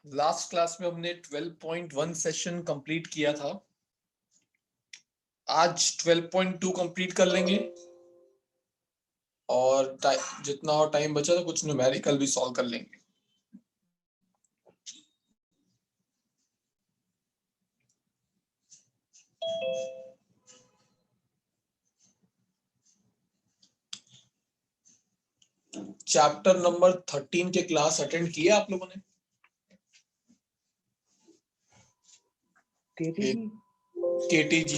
Last class में हमने 12.1 session complete किया था। आज 12.2 कंप्लीट कर लेंगे और जितना और टाइम बचा तो कुछ न्यूमेरिकल भी सॉल्व कर लेंगे। चैप्टर नंबर 13 के क्लास अटेंड किए आप लोगों ने? केटीजी।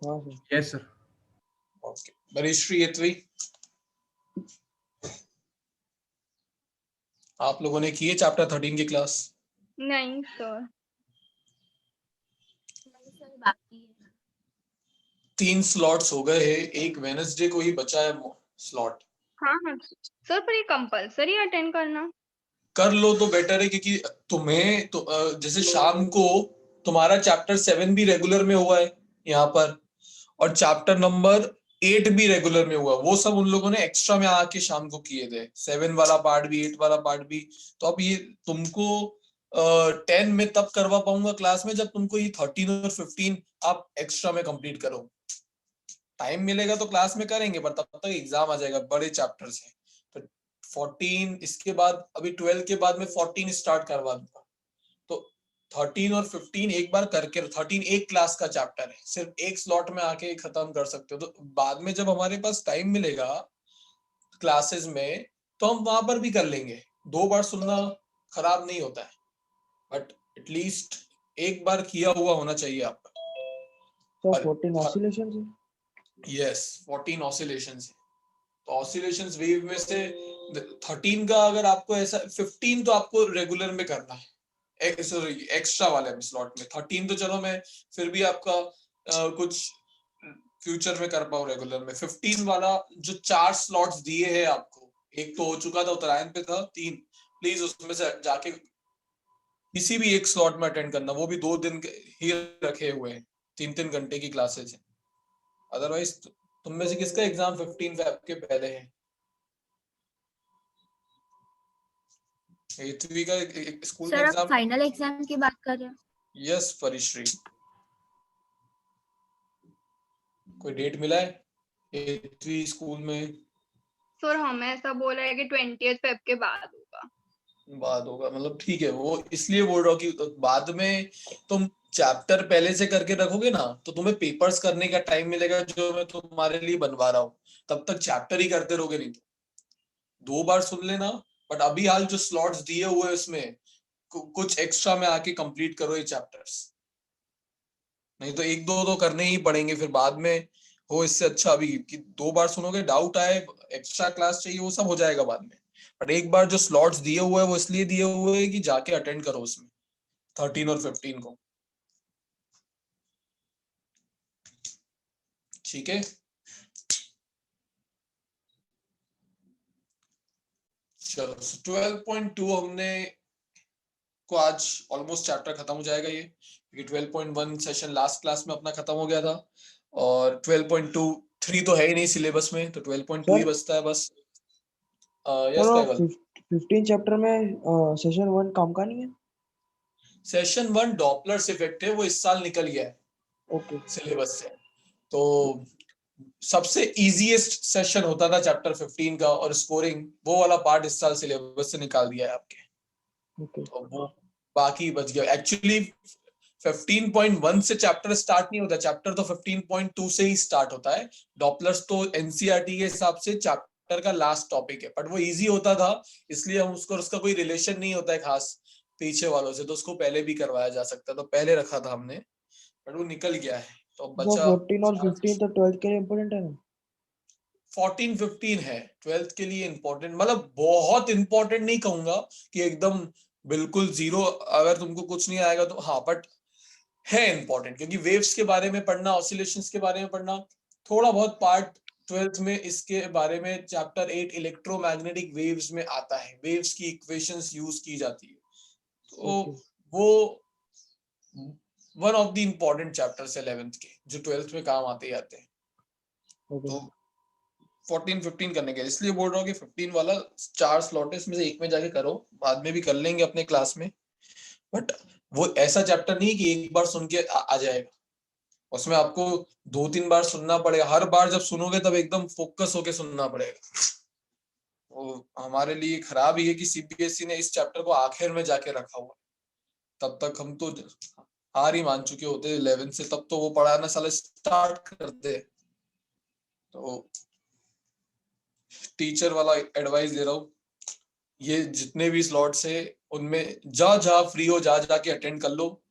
हाँ सर। Yes sir. ओके, बरिश्री यत्वी आप लोगों ने किए चैप्टर 13 की क्लास? नहीं सर। बाकी है। 3 स्लॉट्स हो गए हैं, एक वेडनेसडे को ही बचा है स्लॉट। हाँ हाँ सर, पर ये कंपलसरी अटेंड करना? कर लो तो बेटर है, क्योंकि तुम्हें तो जैसे शाम को तुम्हारा चैप्टर 7 भी रेगुलर में हुआ है यहाँ पर, और चैप्टर नंबर 8 भी रेगुलर में हुआ। वो सब उन लोगों ने एक्स्ट्रा में आके शाम को किए थे, 7 वाला पार्ट भी 8 वाला पार्ट भी। तो अब ये तुमको 10 में तब करवा पाऊंगा क्लास में जब तुमको ये 13 और 15 आप एक्स्ट्रा में कंप्लीट करो। टाइम मिलेगा तो क्लास में करेंगे, पर तब तक एग्जाम आ जाएगा, बड़े चैप्टर्स हैं। तो 14 इसके बाद, अभी 12 के बाद में 14 स्टार्ट करवा दूंगा। तो 13 और 15 एक बार करके, 13 एक क्लास का चैप्टर है, सिर्फ एक स्लॉट में आके खत्म कर सकते हो। तो बाद में जब हमारे पास टाइम मिलेगा क्लासेस में तो हम वहां पर भी कर लेंगे। 2 बार सुनना खराब नहीं होता है, बट एटलीस्ट एक बार किया हुआ होना चाहिए आपका। तो 14 ऑसिलेशंस है। यस, 14 ऑसिलेशंस है। तो ऑसिलेशंस वेव में से 13 का अगर आपको ऐसा, 15 तो आपको रेगुलर में करना है, सॉरी एक्स्ट्रा वाले स्लॉट में। 13 तो चलो मैं फिर भी आपका कुछ फ्यूचर में कर पाऊं रेगुलर में। 15 वाला जो 4 स्लॉट्स दिए हैं आपको, एक तो हो चुका था, उत्तरायण पे था, 3 प्लीज उसमें से जाके किसी भी एक स्लॉट में अटेंड करना। वो भी 2 दिन ही रखे हुए हैं, 3-3 घंटे की क्लासेस हैं। अदरवाइज तुम में से किसका एग्जाम 15 फेब के पहले है? 8वीं का स्कूल में सर आप एग्जाम? फाइनल एग्जाम की बात कर रहे हैं? यस परिश्री, कोई डेट मिला है 8वीं स्कूल में? सर हमें ऐसा बोला है कि 20th फेब के बाद होगा। बाद होगा मतलब ठीक है, वो इसलिए बोल रहा हूँ कि बाद में तुम चैप्टर पहले से करके रखोगे ना, तो तुम्हें पेपर्स करने का टाइम मिलेगा जो मैं तुम्हारे लिए बनवा रहा हूँ। तब तक चैप्टर ही करते रहोगे, नहीं तो 2 बार सुन लेना। बट अभी हाल जो स्लॉट्स दिए हुए हैं उसमें कुछ एक्स्ट्रा में आके कंप्लीट करो ये चैप्टर्स, नहीं तो 1-2 तो करने ही पड़ेंगे फिर बाद में। हो इससे अच्छा अभी कि 2 बार सुनोगे, डाउट आए, एक्स्ट्रा क्लास चाहिए, वो सब हो जाएगा बाद में। बट एक बार जो स्लॉट्स दिए हुए हैं वो इसलिए दिए हुए हैं कि जाके अटेंड करो उसमें 13 और 15 को। ठीक है, चलो 12.2 हमने को आज ऑलमोस्ट चैप्टर खत्म हो जाएगा ये, क्योंकि 12.1 सेशन लास्ट क्लास में अपना खत्म हो गया था, और 12.2 3 तो है ही नहीं सिलेबस में, तो 12.2 ही बचता है बस। यस कैवल, 15 चैप्टर में सेशन 1 काम का नहीं है? सेशन 1 डॉपलर्स इफेक्ट है, वो इस साल निकल गया है ओके। सिलेबस से। तो सबसे इजीएस्ट सेशन होता था चैप्टर 15 का, और स्कोरिंग वो वाला पार्ट इस साल सिलेबस से निकाल दिया है आपके। ओके। तो वो बाकी बच गया। एक्चुअली 15.1 से चैप्टर स्टार्ट नहीं होता, चैप्टर तो 15.2 से ही स्टार्ट होता है। डॉपलर्स तो एनसीईआरटी के हिसाब से चैप्टर का लास्ट टॉपिक है, बट वो इजी होता था इसलिए हम उसको, उसका कोई रिलेशन नहीं होता है खास पीछे वालों से, तो उसको पहले भी करवाया जा सकता, तो पहले रखा था हमने, बट वो निकल गया है तो बचा 14 और 15 तो 12th के लिए इम्पोर्टेंट है ना? 14-15 है 12th के लिए इंपॉर्टेंट, मतलब बहुत इंपॉर्टेंट नहीं कहूंगा कि एकदम बिल्कुल जीरो, अगर तुमको कुछ नहीं आएगा तो हाँ, बट है इंपॉर्टेंट, क्योंकि वेव्स के बारे में पढ़ना, ऑसिलेशंस के बारे में पढ़ना, थोड़ा बहुत पार्ट 12th में इसके बारे में। चैप्टर 8 इलेक्ट्रोमैग्नेटिक वेव्स में आता है, वेव्स की इक्वेशंस यूज की जाती है, तो वो one of the important chapters 11th के जो 12th में काम आते ही आते हैं। तो 14-15 करने के इसलिए बोल रहा हूँ कि 15 वाला 4 स्लॉट है, इसमें से एक में जाके करो, बाद में भी कर लेंगे अपने क्लास में। बट वो ऐसा चैप्टर नहीं कि एक बार सुन के आ जाएगा, उसमें आपको 2-3 बार सुनना पड़ेगा। हर बार जब सुनोगे तब एकदम फोकस होके सुनना पड़ेगा। वो हमारे लिए खराब ही है कि सीबीएसई ने इस चैप्टर को आखिर में जाके रखा हुआ। तब तक हम तो हार ही मान चुके होते 11 से, तब तो वो पढ़ाना साले स्टार्ट करते। तो टीचर वाला एडवाइस दे रहा हूँ, ये जितने भी स्लॉट्स है उनमें जहाँ फ्री हो जा जाके अटेंड कर लो।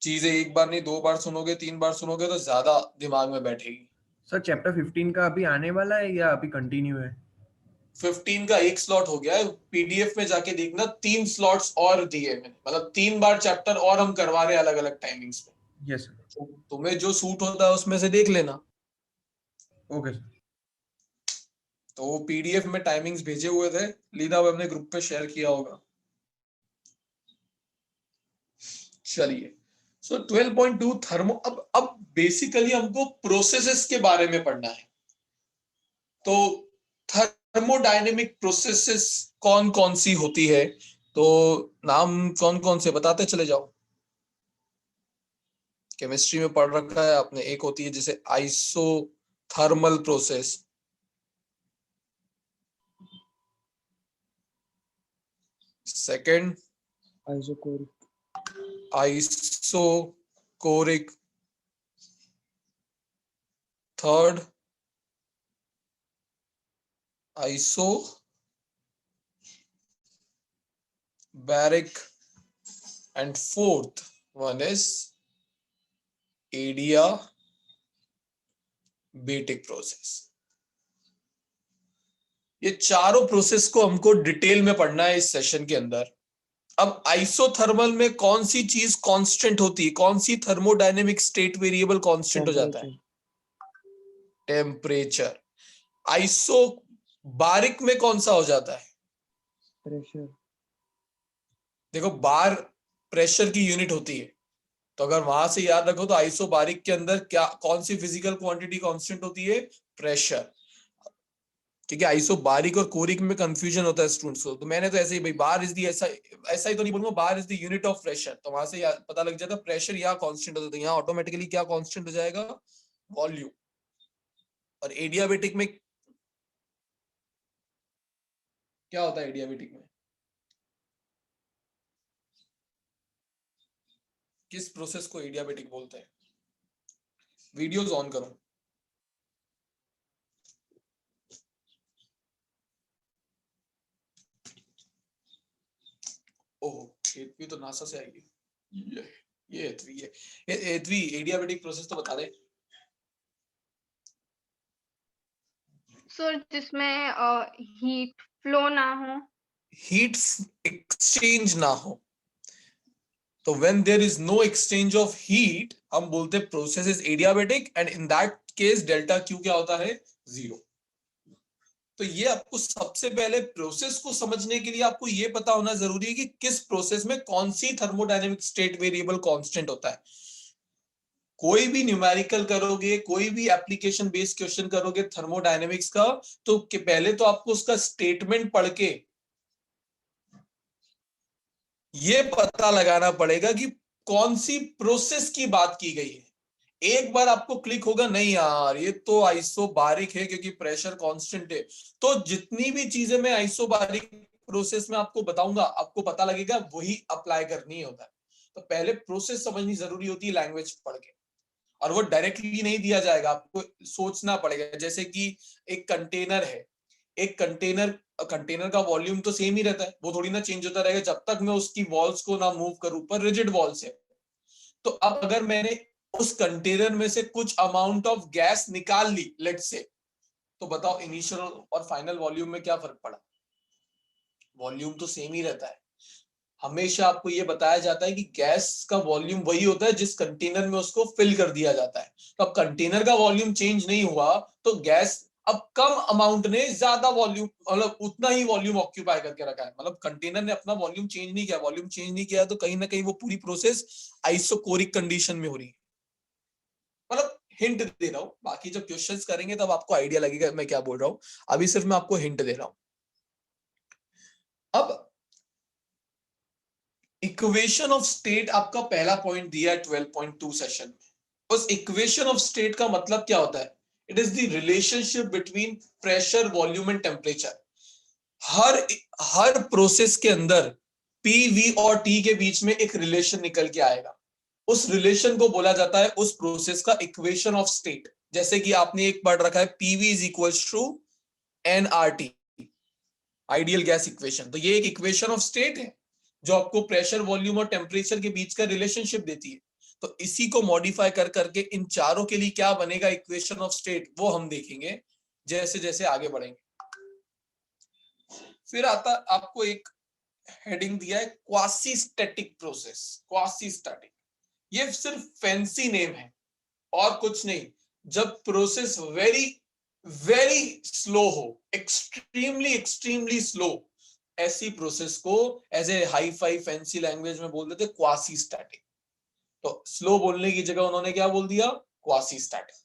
चीजें एक बार नहीं 2 बार सुनोगे 3 बार सुनोगे तो ज्यादा दिमाग में बैठेगी। सर चैप्टर 15 का अभी आने वाला है या अभी कंटिन्यू है? 15 का एक स्लॉट हो गया है, पीडीएफ में जाके देखना 3 स्लॉट्स और दिए मैंने, मतलब 3 बार चैप्टर और हम करवा रहे हैं अलग अलग टाइमिंग्स पे। Yes sir. तुम्हें जो सूट होता है उसमें से देख लेना। Okay sir. तो वो पीडीएफ में टाइमिंग्स भेजे हुए थे, लीना वो हमने ग्रुप पे शेयर किया होगा। चलिए, सो 12.2 थर्मो। अब बेसिकली हमको प्रोसेसेस के बारे में पढ़ना है। तो थर्मोडायनेमिक प्रोसेसेस कौन कौन सी होती है, तो नाम कौन कौन से बताते चले जाओ। केमिस्ट्री में पढ़ रखा है आपने। एक होती है जैसे isothermal process, second isochoric, third isobaric, and fourth one is adiabatic process। ये चारों प्रोसेस को हमको डिटेल में पढ़ना है इस सेशन के अंदर। अब आइसोथर्मल में कौन सी चीज कांस्टेंट होती है, कौन सी थर्मोडायनेमिक स्टेट वेरिएबल कांस्टेंट हो जाता है? टेम्परेचर। आइसोबारिक में कौन सा हो जाता है? प्रेशर। देखो बार प्रेशर की यूनिट होती है, तो अगर वहां से याद रखो तो आइसोबारिक के अंदर क्या कौन सी फिजिकल क्वांटिटी कांस्टेंट होती है? प्रेशर। क्योंकि आइसोबारिक और कोरिक में कंफ्यूजन होता है स्टूडेंट्स को, तो मैंने तो ऐसे ही भाई बार इज दी, ऐसा ऐसा ही तो नहीं बोलूंगा bar is the unit of pressure, तो वहां से पता लग जाता है प्रेशर यहाँ कांस्टेंट होता है, यहाँ ऑटोमेटिकली क्या कांस्टेंट हो जाएगा? वॉल्यूम। और एडियाबेटिक में क्या होता है? एडियाबेटिक में किस प्रोसेस को एडियाबेटिक बोलते हैं? वीडियोस ऑन करो। ओह एथवी तो नासा से आएगी। ये एथवी है। एथवी एडियाबेटिक प्रोसेस तो बता दे। सर जिसमें हीट फ्लो ना हो, हीट एक्सचेंज ना हो, तो when there is no exchange of heat हम बोलते हैं process is adiabatic, and in that case delta Q क्या होता है? 0। तो ये आपको सबसे पहले प्रोसेस को समझने के लिए आपको ये पता होना जरूरी है कि किस प्रोसेस में कौन सी थर्मोडायनेमिक स्टेट वेरिएबल कांस्टेंट होता है। कोई भी न्यूमेरिकल करोगे, कोई भी एप्लीकेशन बेस्ड क्वेश्चन करोगे थर्मोडायनेमिक्स का, तो पहले तो आपको उसका स्टेटमेंट पढ़ के ये पता लगाना पड़ेगा कि कौन सी प्रोसेस की बात की गई है। एक बार आपको क्लिक होगा नहीं यार ये तो आइसोबारिक है क्योंकि प्रेशर कांस्टेंट है, तो जितनी भी चीजें मैं आइसोबारिक प्रोसेस में आपको बताऊंगा आपको पता लगेगा वही अप्लाई करनी होता है। तो पहले प्रोसेस समझनी जरूरी होती है लैंग्वेज पढ़ के, और वो डायरेक्टली नहीं दिया जाएगा, आपको सोचना पड़ेगा। जैसे कि एक कंटेनर है, एक कंटेनर का वॉल्यूम तो सेम ही रहता है, वो थोड़ी ना चेंज होता रहेगा जब तक मैं उसकी वॉल्स को ना मूव करूं, पर रिजिड वॉल्स है। तो अब अगर मैंने उस कंटेनर में से कुछ अमाउंट ऑफ गैस निकाल ली लेट्स से, तो बताओ इनिशियल और फाइनल वॉल्यूम में क्या फर्क पड़ा? वॉल्यूम तो सेम ही रहता है। हमेशा आपको यह बताया जाता है कि गैस का वॉल्यूम वही होता है जिस कंटेनर में उसको फिल कर दिया जाता है। तो अब कंटेनर का वॉल्यूम चेंज नहीं हुआ तो गैस अब कम अमाउंट ने ज्यादा वॉल्यूम, मतलब उतना ही वॉल्यूम ऑक्यूपाई करके रखा है, मतलब कंटेनर ने अपना वॉल्यूम चेंज नहीं किया। वॉल्यूम चेंज नहीं किया तो कहीं ना कहीं वो पूरी प्रोसेस आइसोकोरिक कंडीशन में हो रही है। मतलब हिंट दे रहा हूं, बाकी जब क्वेश्चंस करेंगे तब आपको आइडिया लगेगा मैं क्या बोल रहा हूं, अभी सिर्फ मैं आपको हिंट दे रहा हूं। अब इक्वेशन ऑफ स्टेट आपका पहला पॉइंट दिया है 12.2 सेशन में। उस इक्वेशन ऑफ स्टेट का मतलब क्या होता है? It is the relationship between pressure, volume and temperature. Her process के अंदर पी, वी और टी के बीच में एक रिलेशन निकल के आएगा। उस रिलेशन को बोला जाता है उस प्रोसेस का इक्वेशन ऑफ स्टेट। जैसे कि आपने एक पढ़ रखा है, PV is equals to NRT, ideal gas equation. तो ये एक इक्वेशन ऑफ स्टेट है जो आपको प्रेशर, वॉल्यूम और टेम्परेचर के बीच का रिलेशनशिप देती है। तो इसी को मॉडिफाई कर करके इन चारों के लिए क्या बनेगा इक्वेशन ऑफ स्टेट, वो हम देखेंगे जैसे जैसे आगे बढ़ेंगे। फिर आता आपको एक हेडिंग दिया है quasi static process. Quasi static, ये सिर्फ फैंसी नेम है और कुछ नहीं। जब प्रोसेस वेरी वेरी स्लो हो, एक्सट्रीमली एक्सट्रीमली स्लो, ऐसी प्रोसेस को as a hi fi fancy language में बोल देते क्वासी स्टैटिक। तो स्लो बोलने की जगह उन्होंने क्या बोल दिया? Quasi static.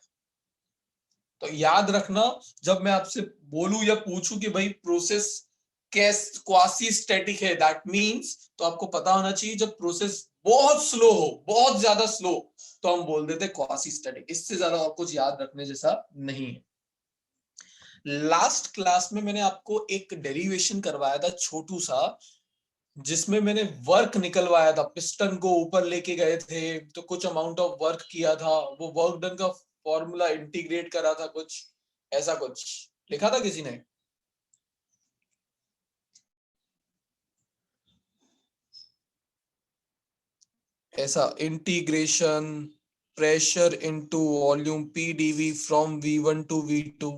तो याद रखना, जब मैं आपसे बोलूं या पूछूं कि भाई प्रोसेस क्वासी स्टैटिक है, दैट मींस, तो आपको पता होना चाहिए जब प्रोसेस बहुत स्लो हो, बहुत ज्यादा स्लो, तो हम बोल देते क्वासी स्टैटिक। इससे ज्यादा और कुछ याद रखने जैसा नहीं है। लास्ट क्लास में मैंने आपको एक डेरिवेशन करवाया था छोटू सा, जिसमें मैंने वर्क निकलवाया था। पिस्टन को ऊपर लेके गए थे तो कुछ अमाउंट ऑफ वर्क किया था, वो वर्क डन का फॉर्मूला इंटीग्रेट करा था, कुछ ऐसा कुछ लिखा था किसी ने। ऐसा integration pressure into volume PDV from V1 to V2,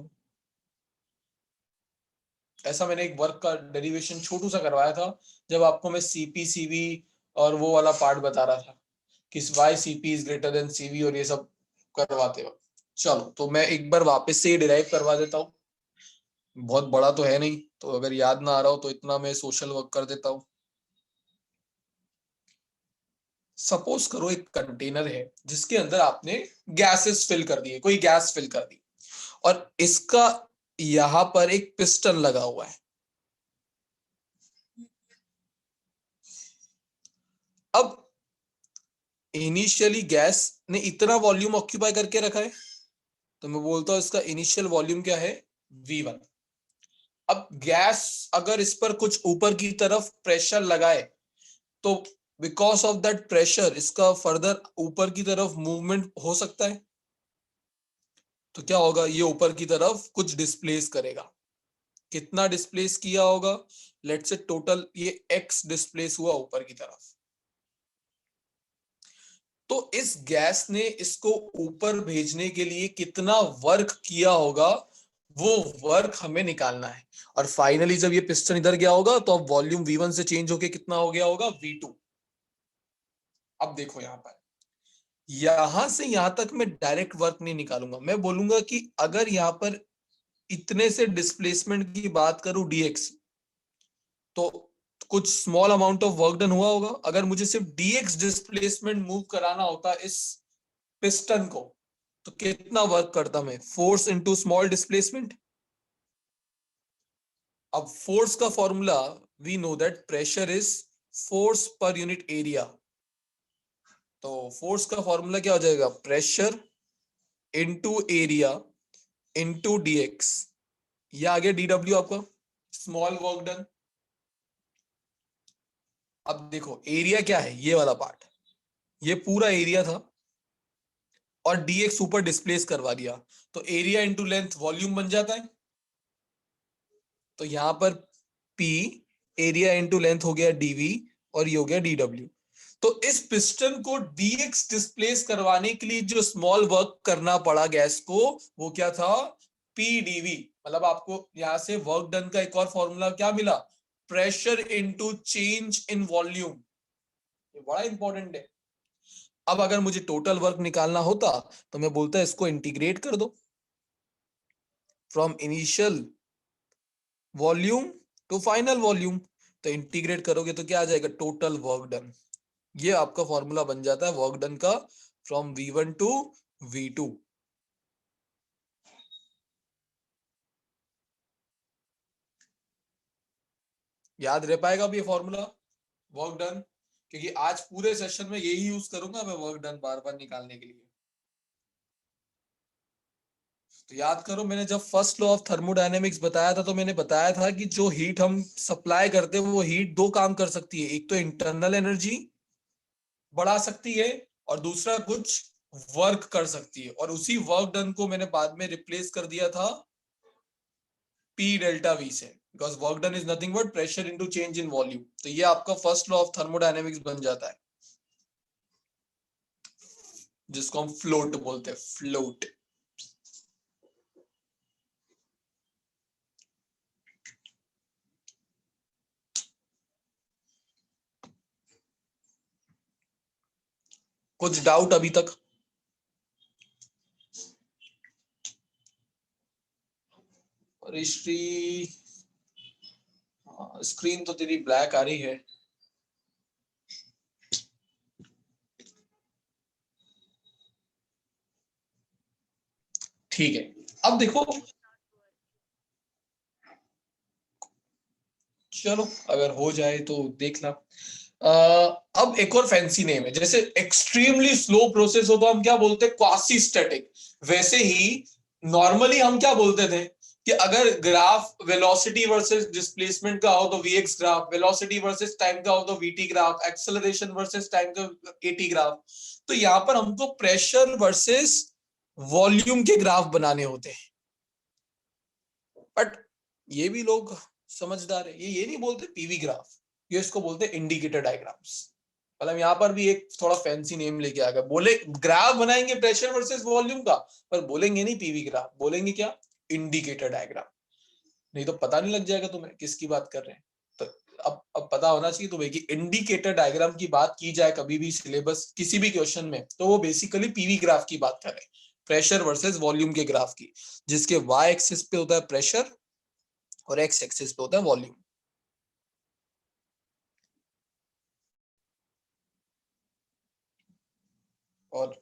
ऐसा मैंने एक वर्क का डेरिवेशन छोटू सा करवाया था जब आपको मैं सीपी और वो वाला पार्ट बता रहा था कि why CP is greater than CV और ये सब करवाते वक्त। चलो, तो मैं एक बार वापस से डिराइव करवा देता हूँ। बहुत बड़ा तो है नहीं, तो अगर याद ना आ रहा हो तो इतना मैं सोशल वर्क कर देता हूँ। सपोज करो एक कंटेनर है जिसके अंदर आपने गैसेस फिल कर दिए, कोई गैस फिल कर दी, और इसका यहां पर एक पिस्टन लगा हुआ है। अब इनिशियली गैस ने इतना वॉल्यूम ऑक्यूपाई करके रखा है, तो मैं बोलता हूं इसका इनिशियल वॉल्यूम क्या है? V1। अब गैस अगर इस पर कुछ ऊपर की तरफ प्रेशर लगाए तो बिकॉज ऑफ दैट प्रेशर इसका फर्दर ऊपर की तरफ मूवमेंट हो सकता है। तो क्या होगा? ये ऊपर की तरफ कुछ डिस्प्लेस करेगा। कितना डिस्प्लेस किया होगा? लेट्स से टोटल ये x डिस्प्लेस हुआ ऊपर की तरफ। तो इस गैस ने इसको ऊपर भेजने के लिए कितना वर्क किया होगा, वो वर्क हमें निकालना है। और फाइनली जब ये पिस्टन इधर गया होगा तो अब वॉल्यूम V1 से चेंज होके कितना हो गया होगा? V2। अब देखो यहां पर, यहां से यहां तक मैं डायरेक्ट वर्क नहीं निकालूंगा। मैं बोलूंगा कि अगर यहां पर इतने से डिस्प्लेसमेंट की बात करूं dx, तो कुछ small amount of work done हुआ होगा। अगर मुझे सिर्फ dx डिस्प्लेसमेंट मूव कराना होता इस पिस्टन को, तो कितना वर्क करता मैं? Force into small displacement. अब फोर्स का formula we know that pressure is force per unit area. तो फोर्स का फॉर्मूला क्या हो जाएगा? Pressure into area into dx। ये आ गया dw आपका, स्मॉल वर्क डन। अब देखो एरिया क्या है, ये वाला पार्ट, ये पूरा एरिया था और dx ऊपर डिस्प्लेस करवा दिया, तो एरिया इंटू लेंथ वॉल्यूम बन जाता है। तो यहां पर P एरिया इंटू लेंथ हो गया dv और ये हो गया dw। तो इस पिस्टन को dx डिस्प्लेस करवाने के लिए जो स्मॉल वर्क करना पड़ा गैस को, वो क्या था? pdv। मतलब आपको यहां से वर्क डन का एक और फॉर्मूला क्या मिला? Pressure into change in volume. ये बड़ा इंपॉर्टेंट है। अब अगर मुझे टोटल वर्क निकालना होता तो मैं बोलता इसको इंटीग्रेट कर दो from initial volume to final volume. तो इंटीग्रेट करोगे तो क्या आ जाएगा? Total work done. ये आपका फॉर्मूला बन जाता है वर्क डन का फ्रॉम V1 टू V2। याद रह पाएगा अब ये फॉर्मूला वर्क डन क्योंकि आज पूरे सेशन में यही यूज करूंगा मैं वर्क डन बार बार निकालने के लिए। तो याद करो, मैंने जब फर्स्ट लॉ ऑफ थर्मोडायनेमिक्स बताया था तो मैंने बताया था कि जो हीट हम सप्लाई करते हैं वो हीट दो काम कर सकती है, एक तो इंटरनल एनर्जी बढ़ा सकती है और दूसरा कुछ वर्क कर सकती है। और उसी वर्क डन को मैंने बाद में रिप्लेस कर दिया था P डेल्टा V से, because work done is nothing but pressure into change in volume. तो ये आपका फर्स्ट लॉ ऑफ थर्मोडायनेमिक्स बन जाता है, जिसको हम फ्लोट बोलते हैं, फ्लोट। कुछ डाउट अभी तक? ऋषि, स्क्रीन तो तेरी ब्लैक आ रही है। ठीक है, अब देखो, चलो अगर हो जाए तो देखना। अब एक और फैंसी नेम है, जैसे एक्सट्रीमली स्लो प्रोसेस हो तो हम क्या बोलते हैं, क्वासी स्टैटिक। वैसे ही नॉर्मली हम क्या बोलते थे कि अगर ग्राफ वेलोसिटी वर्सेस डिस्प्लेसमेंट का हो तो VX graph, velocity versus time का हो तो VT graph, acceleration versus time का एटी ग्राफ। तो यहां पर हमको प्रेशर वर्सेस वॉल्यूम के ग्राफ बनाने होते हैं। बट ये भी लोग समझदार है, ये नहीं बोलते पीवी ग्राफ, ये इसको बोलते इंडिकेटर डायग्राम्स। मतलब यहाँ पर भी एक थोड़ा फैंसी नेम लेके आ गया, बोले ग्राफ बनाएंगे प्रेशर वर्सेस वॉल्यूम का, पर बोलेंगे नहीं पीवी ग्राफ, बोलेंगे क्या, इंडिकेटर डायग्राम। नहीं तो पता नहीं लग जाएगा तुम्हें किसकी बात कर रहे हैं। तो अब पता होना चाहिए तुम्हें कि इंडिकेटर डायग्राम की बात की जाए कभी भी सिलेबस किसी भी क्वेश्चन में, तो वो बेसिकली पीवी ग्राफ की बात कर रहे हैं, प्रेशर वर्सेस वॉल्यूम के ग्राफ की, जिसके वाई एक्सिस पे होता है प्रेशर और एक्स एक्सिस पे होता है वॉल्यूम। और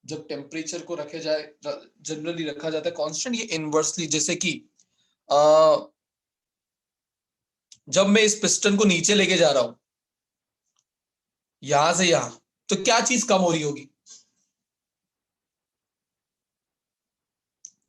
जब टेम्परेचर को रखे जाए, जनरली रखा जाता है कांस्टेंट, ये इनवर्सली, जैसे कि जब मैं इस पिस्टन को नीचे लेके जा रहा हूं यहां से यहां, तो क्या चीज कम हो रही होगी,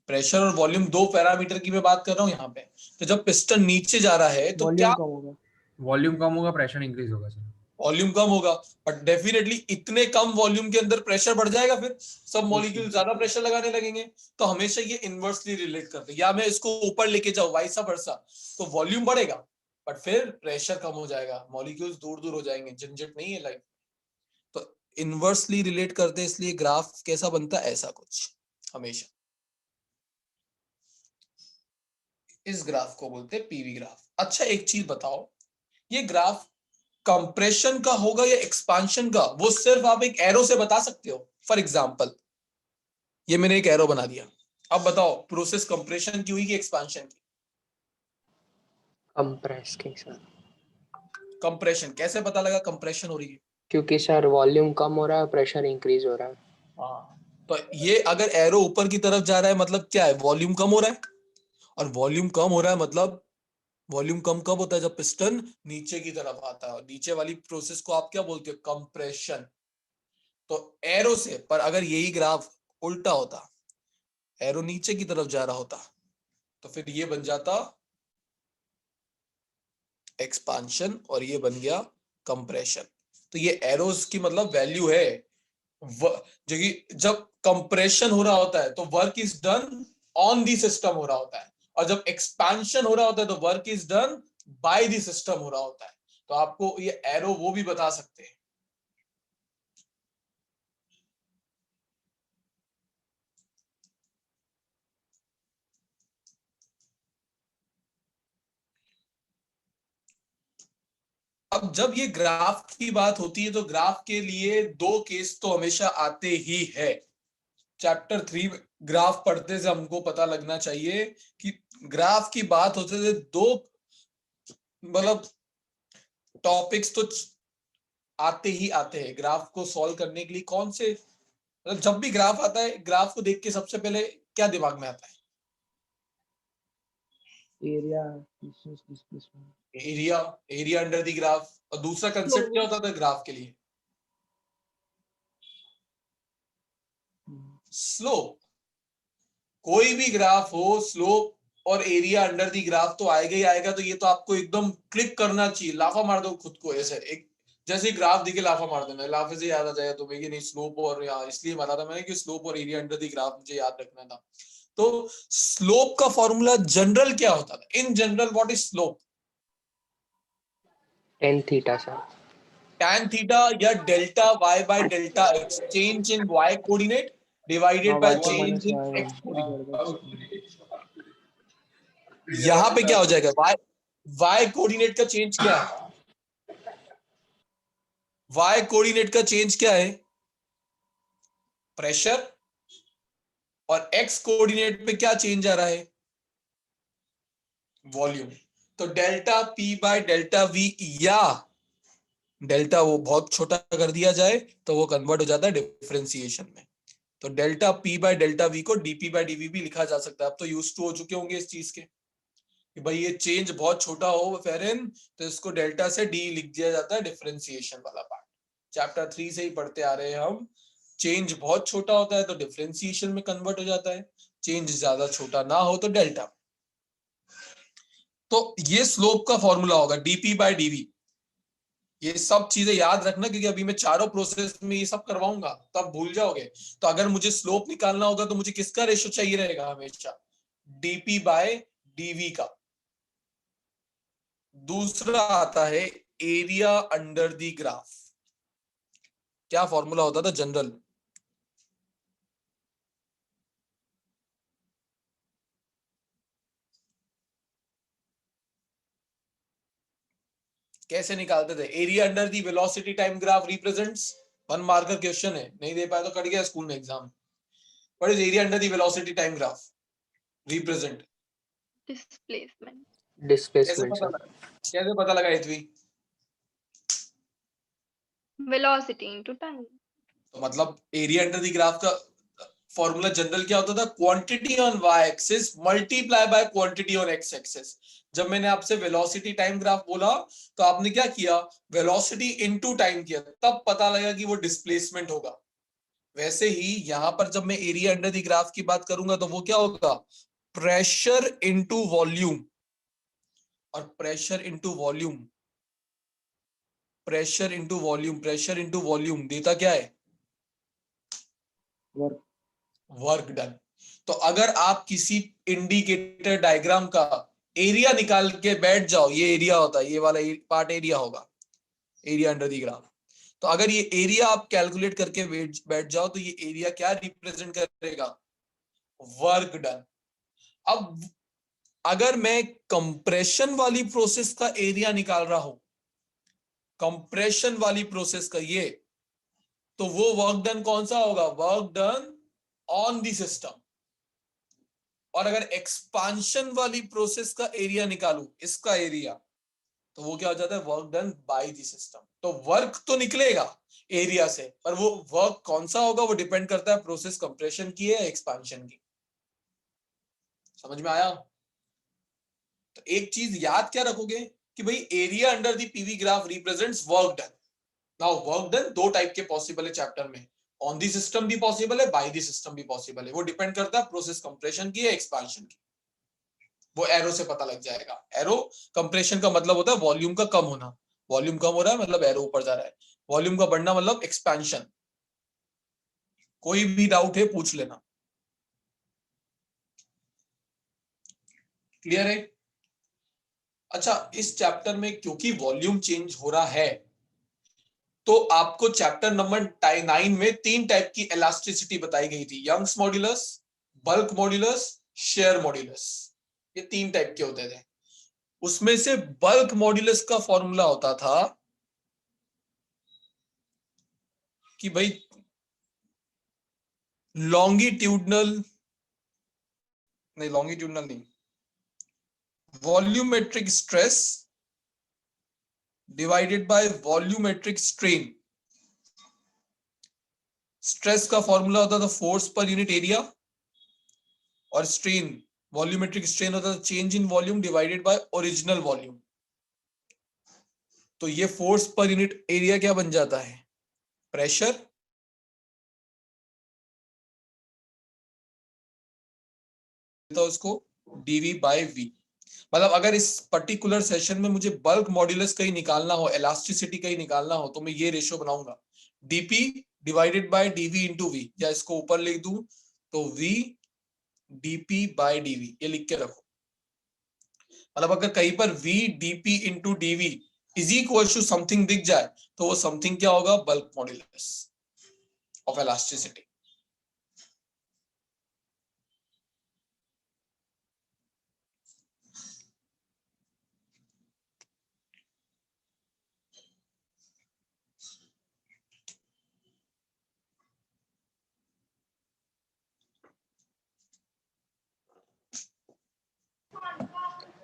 प्रेशर और वॉल्यूम, दो पैरामीटर की मैं बात कर रहा हूं यहाँ पे। तो जब पिस्टन नीचे जा रहा है तो क्या, वॉल्यूम कम होगा। वॉल्यूम कम होगा, प्रेशर इंक्रीज होगा सर। वॉल्यूम कम होगा, बट डेफिनेटली इतने कम वॉल्यूम के अंदर प्रेशर बढ़ जाएगा, फिर सब मॉलिक्यूल ज्यादा प्रेशर लगाने लगेंगे। तो हमेशा ये इनवर्सली रिलेट करते हैं, या मैं इसको ऊपर लेके जाऊं वाइस वर्सा, तो वॉल्यूम बढ़ेगा बट फिर प्रेशर कम हो जाएगा, मॉलिक्यूल्स दूर दूर हो जाएंगे, झंझट नहीं है लाइफ। तो इनवर्सली रिलेट करते हैं, इसलिए ग्राफ कैसा बनता है, ऐसा कुछ हमेशा। इस ग्राफ को बोलते हैं पीवी ग्राफ। अच्छा एक चीज बताओ, ये ग्राफ कंप्रेशन का होगा या एक्सपांशन का, वो सिर्फ आप एक एरो से बता सकते हो। फॉर एग्जांपल ये मैंने एक एरो बना दिया, अब बताओ प्रोसेस कंप्रेशन की हुई कि एक्सपांशन की। कंप्रेस की सर। कंप्रेशन कैसे पता लगा कंप्रेशन हो रही है? क्योंकि सर वॉल्यूम कम हो रहा है, प्रेशर इंक्रीज हो रहा है। हाँ, तो ये अगर एरो ऊपर की तरफ जा रहा है मतलब क्या है, वॉल्यूम कम हो रहा है। और वॉल्यूम कम हो रहा है मतलब, वॉल्यूम कम कब होता है, जब पिस्टन नीचे की तरफ आता है, और नीचे वाली प्रोसेस को आप क्या बोलते हो, कंप्रेशन। तो एरो से, पर अगर यही ग्राफ उल्टा होता, एरो नीचे की तरफ जा रहा होता, तो फिर ये बन जाता एक्सपांशन और ये बन गया कंप्रेशन। तो ये एरोस की मतलब वैल्यू है, जो कि जब कंप्रेशन हो रहा होता है तो work is done on the system हो रहा होता है, और जब एक्सपेंशन हो रहा होता है तो work is done by the system हो रहा होता है। तो आपको ये एरो वो भी बता सकते हैं। अब जब ये ग्राफ की बात होती है तो ग्राफ के लिए दो केस तो हमेशा आते ही है। चैप्टर 3 ग्राफ पढ़ते से हमको पता लगना चाहिए कि ग्राफ की बात होते थे दो, मतलब टॉपिक्स तो आते ही आते हैं ग्राफ को सॉल्व करने के लिए। कौन से, मतलब जब भी ग्राफ आता है, ग्राफ को देख के सबसे पहले क्या दिमाग में आता है? Area displacement area under the graph. और दूसरा कंसेप्ट क्या होता था ग्राफ के लिए? स्लोप। कोई भी ग्राफ हो, स्लोप और एरिया अंडर दी ग्राफ तो आएगा ही आएगा। तो ये तो आपको एकदम क्लिक करना चाहिए, लाफा मार दो खुद को ऐसे, एक जैसे ग्राफ दिखे लाफा मार देना। लाफे से याद आ जाएगा तुम्हें कि नहीं स्लोप और, यहाँ इसलिए माना था मैंने कि स्लोप और एरिया अंडर दी ग्राफ मुझे याद रखना था। तो स्लोप का फॉर्मूला जनरल क्या होता था? In general what is slope? tan theta sir. tan theta या delta y by delta x, change in y coordinate divided by y1 change minus in y1 x coordinate. divided by यहां पे क्या हो जाएगा? y coordinate का change क्या है? y coordinate का चेंज क्या है? प्रेशर। और x कोऑर्डिनेट पे क्या चेंज आ रहा है? वॉल्यूम। तो delta p by delta v, या डेल्टा वो बहुत छोटा कर दिया जाए तो वो कन्वर्ट हो जाता है डिफरेंशिएशन में। तो delta p by delta v को dp बाय dv भी लिखा जा सकता है। अब तो यूज टू हो चुके होंगे इस चीज के कि भाई ये चेंज बहुत छोटा हो फेरन, तो इसको डेल्टा से d लिख दिया जाता है, डिफरेंशिएशन वाला पार्ट। चैप्टर 3 से ही पढ़ते आ रहे हैं हम। चेंज बहुत छोटा होता है तो डिफरेंशिएशन में कन्वर्ट हो जाता है, चेंज ज्यादा छोटा ना हो तो डेल्टा। तो ये स्लोप का फॉर्मूला होगा dp बाय dv। ये सब चीजें याद रखना क्योंकि अभी मैं चारों प्रोसेस में ये सब करवाऊंगा, तब भूल जाओगे। तो अगर मुझे स्लोप निकालना होगा तो मुझे किसका रेशो चाहिए रहेगा? हमेशा dp बाय dv का। दूसरा आता है एरिया अंडर द ग्राफ। क्या फॉर्मूला होता था जनरल? कैसे निकालते थे? Area under the velocity time graph represents, 1 marker question है, नहीं दे पाया तो कट गया स्कूल में exam. What is area under the velocity time graph represent? Displacement. Displacement sir. कैसे पता लगा इतवी? Velocity into time. तो मतलब एरिया अंडर द ग्राफ का फॉर्मूला जनरल क्या होता था? Quantity on Y axis multiply by quantity on x axis. जब मैंने आपसे वेलोसिटी टाइम ग्राफ बोला तो आपने क्या किया? वेलोसिटी इनटू टाइम किया, तब पता लगा कि वो डिस्प्लेसमेंट होगा। वैसे ही यहां पर जब मैं एरिया अंडर द ग्राफ की बात करूंगा तो वो क्या होगा? Pressure into volume. और pressure into volume, pressure into volume, pressure into volume देता क्या है? वर्क। Work done. तो अगर आप किसी इंडिकेटर डायग्राम का एरिया निकाल के बैठ जाओ, ये एरिया होता है, ये वाला पार्ट एरिया होगा, एरिया अंडर द ग्राफ। तो अगर ये एरिया आप कैलकुलेट करके बैठ जाओ तो ये एरिया क्या रिप्रेजेंट करेगा? Work done. अब अगर मैं कंप्रेशन वाली प्रोसेस का एरिया निकाल रहा हूं, कंप्रेशन वाली प्रोसेस का ये, तो वो वर्क डन कौन सा होगा? Work done on the system. और अगर एक्सपांशन वाली प्रोसेस का एरिया निकालू, इसका एरिया, तो वो क्या हो जाता है? Work done by the system. तो वर्क तो निकलेगा एरिया से, पर वो वर्क कौन सा होगा वो डिपेंड करता है प्रोसेस कंप्रेशन की है एक्सपांशन की। समझ में आया? तो एक चीज याद क्या रखोगे कि भाई area under the PV graph represents work done. Now work done दो टाइप के पॉसिबल है चैप्टर में, ऑन दी सिस्टम भी पॉसिबल है, बाय दी सिस्टम भी पॉसिबल है। वो डिपेंड करता है प्रोसेस कंप्रेशन की है एक्सपांशन की। वो एरो से पता लग जाएगा। एरो कंप्रेशन का मतलब होता है वॉल्यूम का कम होना, वॉल्यूम कम हो रहा है मतलब एरो ऊपर जा रहा है, वॉल्यूम का बढ़ना मतलब एक्सपेंशन। कोई भी डाउट है पूछ लेना। क्लियर है? अच्छा, इस चैप्टर में क्योंकि वॉल्यूम चेंज हो रहा है तो आपको चैप्टर नंबर 9 में 3 टाइप की इलास्टिसिटी बताई गई थी। Young's modulus, bulk modulus, shear modulus. ये 3 टाइप के होते थे। उसमें से बल्क मॉड्यूलस का फॉर्मूला होता था कि भाई लॉन्गिट्यूडनल नहीं, volumetric stress divided by volumetric strain. Stress का फॉर्मूला होता था फोर्स पर यूनिट एरिया, और स्ट्रेन वॉल्यूमेट्रिक स्ट्रेन होता था change in volume divided by original volume. तो ये फोर्स पर यूनिट एरिया क्या बन जाता है, प्रेशर तो उसको dv बाय v। मतलब अगर इस पर्टिकुलर सेशन में मुझे बल्क मॉड्यूलस कहीं निकालना हो, इलास्टिसिटी कहीं निकालना हो, तो मैं ये रेशियो बनाऊंगा dp divided by dv into V, या इसको ऊपर लिख दूं तो v dp बाय dv, ये लिख के रखो। मतलब अगर कहीं पर v dp into dv is equal to something दिख जाए तो वो समथिंग क्या होगा, bulk modulus of elasticity.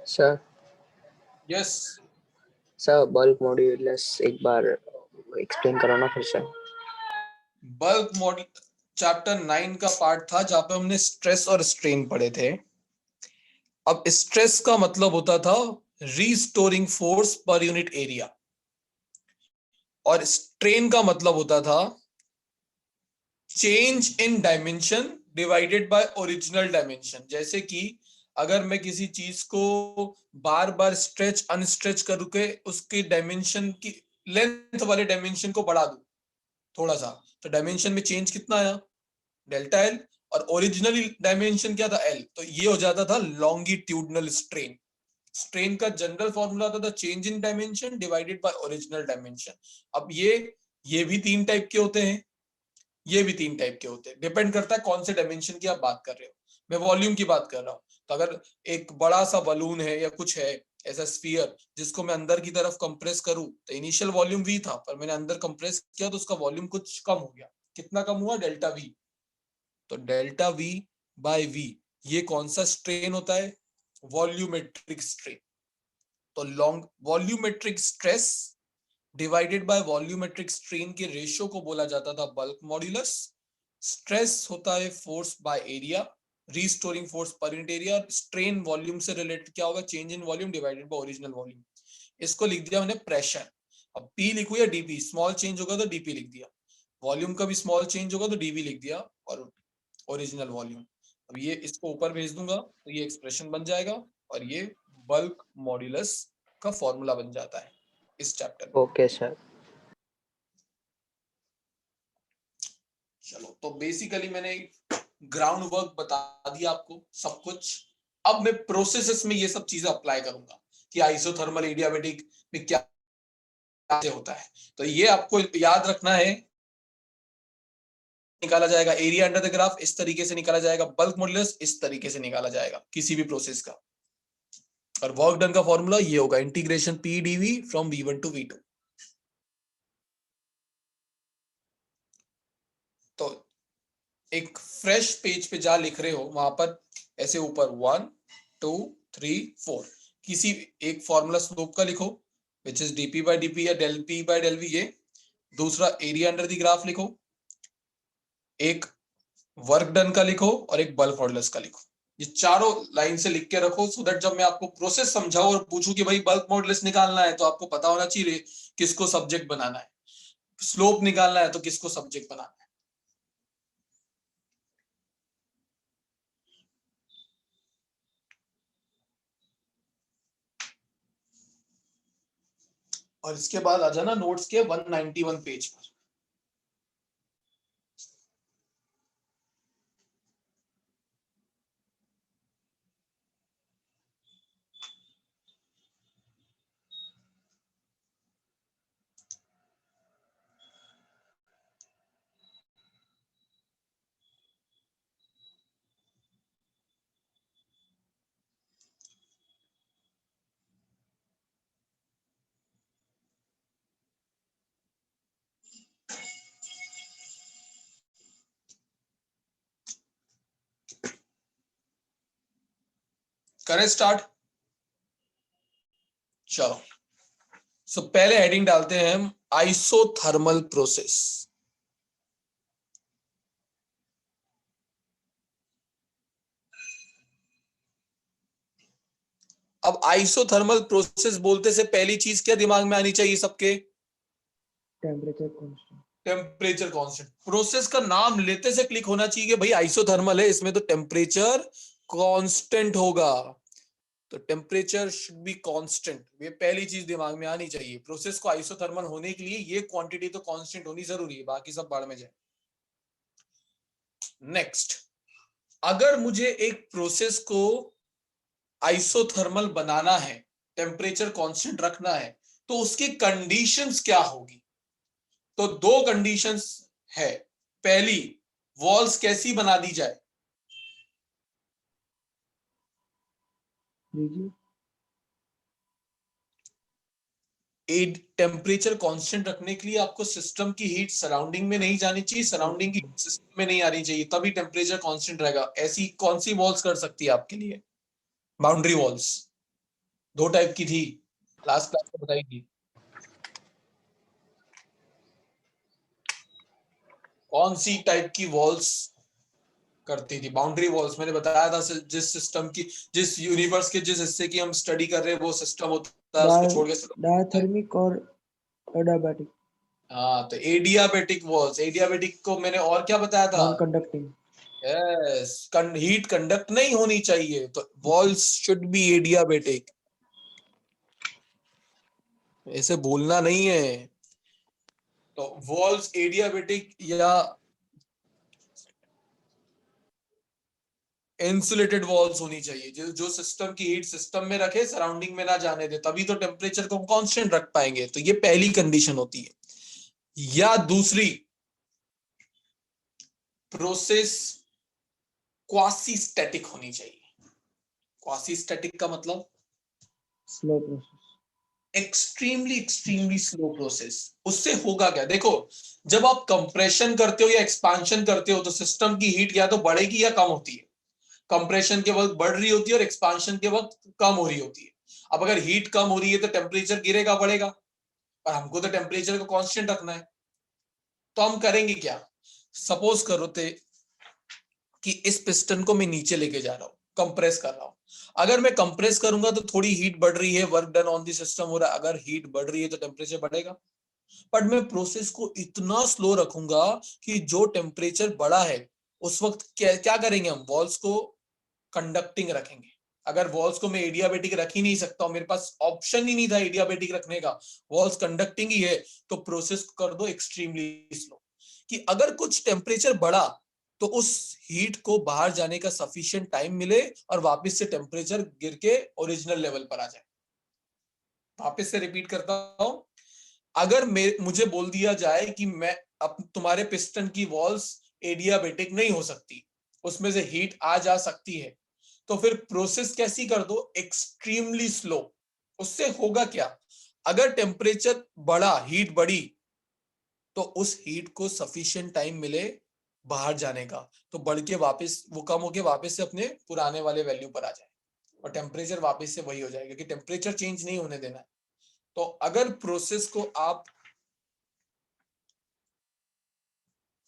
Sir yes sir bulk modulus एक बार एक्सप्लेन करो ना फिर से। बल्क मॉड्यूल चैप्टर 9 का पार्ट था जहां पे हमने स्ट्रेस और स्ट्रेन पढ़े थे। अब स्ट्रेस का मतलब होता था restoring force per unit area, और स्ट्रेन का मतलब होता था change in dimension divided by original dimension. जैसे कि अगर मैं किसी चीज को बार बार स्ट्रेच अनस्ट्रेच करके उसके डायमेंशन की लेंथ वाले डायमेंशन को बढ़ा दूं थोड़ा सा, तो डायमेंशन में चेंज कितना आया, डेल्टा एल, और ओरिजिनल डायमेंशन क्या था, एल, तो ये हो जाता था लॉन्गिट्यूडनल स्ट्रेन। स्ट्रेन का जनरल फॉर्मूला होता था change in dimension divided by original dimension. अब ये भी तीन टाइप के होते हैं, ये भी तीन टाइप के होते हैं, डिपेंड करता है कौन से डायमेंशन की आप बात कर रहे हो। मैं वॉल्यूम की बात कर रहा हूं, तो अगर एक बड़ा सा बलून है या कुछ है ऐसा स्फीयर जिसको मैं अंदर की तरफ कंप्रेस करूं, तो इनिशियल वॉल्यूम v था, पर मैंने अंदर कंप्रेस किया तो उसका वॉल्यूम कुछ कम हो गया। कितना कम हुआ, डेल्टा v। तो डेल्टा v बाय v ये कौन सा स्ट्रेन होता है, वॉल्यूमेट्रिक स्ट्रेन। तो long volumetric stress divided by volumetric strain के रेशियो को बोला जाता था बल्क मॉड्यूलस। स्ट्रेस होता है force by area, restoring force per unit area. Strain volume से रिलेटेड क्या होगा, change in volume divided by original volume. इसको लिख दिया मैंने प्रेशर। अब P लिखूं या डीपी, स्मॉल चेंज होगा तो डीपी लिख दिया, वॉल्यूम का भी स्मॉल चेंज होगा तो डीवी लिख दिया, और ओरिजिनल वॉल्यूम। अब ये इसको ऊपर भेज दूंगा तो ये एक्सप्रेशन बन जाएगा, और ये बल्क मॉड्यूलस का फॉर्मूला बन जाता है इस चैप्टर में। Okay sir. चलो, तो बेसिकली मैंने ग्राउंड वर्क बता दिया आपको सब कुछ। अब मैं प्रोसेसेस में ये सब चीजें अप्लाई करूंगा कि आइसोथर्मल एडियाबेटिक में क्या होता है। तो ये आपको याद रखना है, निकाला जाएगा एरिया अंडर द ग्राफ इस तरीके से निकाला जाएगा, बल्क मॉड्यूलस इस तरीके से निकाला जाएगा किसी भी प्रोसेस का। और वर्क डन का फॉर्मूला ये होगा integration P DV from v1 to v2। तो एक फ्रेश पेज पे जहां लिख रहे हो वहां पर ऐसे ऊपर 1 2 3 4 किसी एक फॉर्मूला स्लोप का लिखो, which is dp by dp या del p by del v। ये दूसरा एरिया अंडर द ग्राफ लिखो, एक वर्क डन का लिखो, और एक बल्क मॉड्यूलस का लिखो। ये चारों लाइन से लिख के रखो, सो दैट जब मैं आपको प्रोसेस समझाऊं और पूछूं कि भाई बल्क मॉड्यूलस निकालना है तो आपको पता होना चाहिए किसको सब्जेक्ट बनाना है, स्लोप निकालना है तो किसको सब्जेक्ट बनाना है। और इसके बाद आ जाना नोट्स के 191 पेज पर। करें स्टार्ट। चलो, सो पहले हेडिंग डालते हैं हम आइसोथर्मल प्रोसेस। अब आइसोथर्मल प्रोसेस बोलते से पहली चीज क्या दिमाग में आनी चाहिए सबके? Temperature constant. Temperature constant. Process का नाम लेते से क्लिक होना चाहिए कि भाई आइसोथर्मल है, इसमें तो टेम्परेचर कांस्टेंट होगा, तो टेम्परेचर शुड बी कांस्टेंट। ये पहली चीज दिमाग में आनी चाहिए। प्रोसेस को आइसोथर्मल होने के लिए ये क्वांटिटी तो कांस्टेंट होनी जरूरी है, बाकी सब बाढ़ में जाए। नेक्स्ट, अगर मुझे एक प्रोसेस को आइसोथर्मल बनाना है, टेम्परेचर कांस्टेंट रखना है, तो उसकी कंडीशंस क्या होगी? तो दो कंडीशंस है। पहली, वॉल्स कैसी बना दी जाए? लीजिए। टेम्परेचर कांस्टेंट रखने के लिए आपको सिस्टम की हीट सराउंडिंग में नहीं जानी चाहिए, सराउंडिंग की सिस्टम में नहीं आनी चाहिए, तभी टेम्परेचर कांस्टेंट रहेगा। ऐसी कौन सी वॉल्स कर सकती है आपके लिए? Boundary walls. दो टाइप की थी, लास्ट क्लास में बताई थी। कौन सी टाइप की वॉल्स करती थी? Boundary walls. मैंने बताया था जिस सिस्टम की, जिस यूनिवर्स के जिस हिस्से की हम स्टडी कर रहे हैं वो सिस्टम होता है, उसको छोड़ के डायथर्मिक और एडियाबैटिक। हाँ, तो एडियाबेटिक वॉल्स। एडियाबेटिक को मैंने और क्या बताया था? Non conducting. Yes, heat conduct नहीं होनी चाहिए, तो वॉल्स शुड बी एडियाबेटिक। ऐसे बोलना नहीं है। तो वॉल्स एडियाबेटिक या इंसुलेटेड वॉल्स होनी चाहिए, जो सिस्टम की हीट सिस्टम में रखे, सराउंडिंग में ना जाने दे, तभी तो टेम्परेचर को कांस्टेंट रख पाएंगे। तो ये पहली कंडीशन होती है। या दूसरी, प्रोसेस क्वासी स्टैटिक होनी चाहिए। क्वासी स्टैटिक का मतलब slow process. Extremely slow process. उससे होगा क्या? देखो, जब आप कंप्रेशन करते हो या एक्सपांशन करते हो तो सिस्टम की हीट या तो बढ़ेगी या कम होती है। कंप्रेशन के वक्त बढ़ रही होती है और एक्सपांशन के वक्त कम हो रही होती है। अब अगर हीट कम हो रही है तो टेम्परेचर गिरेगा, बढ़ेगा, और हमको तो टेम्परेचर को कांस्टेंट रखना है। तो हम करेंगे क्या? सपोज करो कि इस पिस्टन को मैं नीचे लेके जा रहा हूं, कंप्रेस कर रहा हूं। अगर मैं कंप्रेस करूंगा तो थोड़ी हीट बढ़ रही है, work done on the system हो रहा है। अगर हीट बढ़ रही है तो टेम्परेचर बढ़ेगा। बट मैं प्रोसेस को इतना स्लो रखूंगा कि जो टेम्परेचर बढ़ा है उस वक्त क्या करेंगे हम? वॉल्स को कंडक्टिंग रखेंगे। अगर वॉल्स को मैं एडियाबेटिक रख ही नहीं सकता हूं, मेरे पास ऑप्शन ही नहीं था एडियाबेटिक रखने का, वॉल्स कंडक्टिंग ही है, तो प्रोसेस को कर दो एक्सट्रीमली स्लो, कि अगर कुछ टेम्परेचर बढ़ा तो उस हीट को बाहर जाने का सफिशिएंट टाइम मिले और वापस से टेम्परेचर गिर के ओरिजिनल लेवल पर आ जाए। वापस से रिपीट करता हूं, अगर मुझे बोल दिया जाए कि मैं अब तुम्हारे पिस्टन की वॉल्स एडियाबेटिक नहीं हो सकती, उसमें से हीट आ जा सकती है, तो फिर प्रोसेस कैसी कर दो? Extremely slow. उससे होगा क्या? अगर टेम्परेचर बढ़ा, हीट बढ़ी, तो उस हीट को सफिशिएंट टाइम मिले बाहर जाने का, तो बढ़ के वापस वो कम होके वापस से अपने पुराने वाले वैल्यू पर आ जाए और टेम्परेचर वापस से वही हो जाएगा, कि टेम्परेचर चेंज नहीं होने देना है। तो अगर प्रोसेस को आप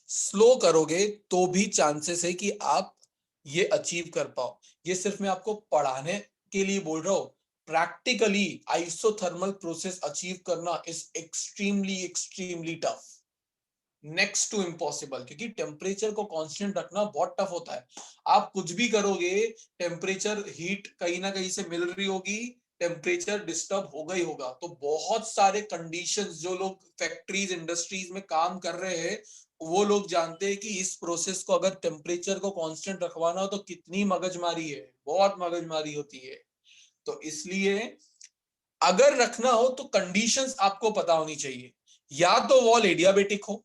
स्लो करोगे तो भी चांसेस है कि आप ये अचीव कर पाओ। ये सिर्फ मैं आपको पढ़ाने के लिए बोल रहा हूं। प्रैक्टिकली आइसोथर्मल प्रोसेस अचीव करना is extremely tough, next to impossible, क्योंकि टेम्परेचर को कांस्टेंट रखना बहुत टफ होता है। आप कुछ भी करोगे, टेम्परेचर हीट कहीं ना कहीं से मिल रही होगी, टेम्परेचर डिस्टर्ब होगा ही होगा। तो बहुत सारे कंडीशंस, जो लोग फैक्ट्रीज इंडस्ट्रीज में काम कर रहे हैं वो लोग जानते हैं कि इस प्रोसेस को अगर टेम्परेचर को कांस्टेंट रखवाना हो तो कितनी मगजमारी है, बहुत मगजमारी होती है। तो इसलिए अगर रखना हो तो कंडीशंस आपको पता होनी चाहिए। या तो वॉल एडियाबेटिक हो,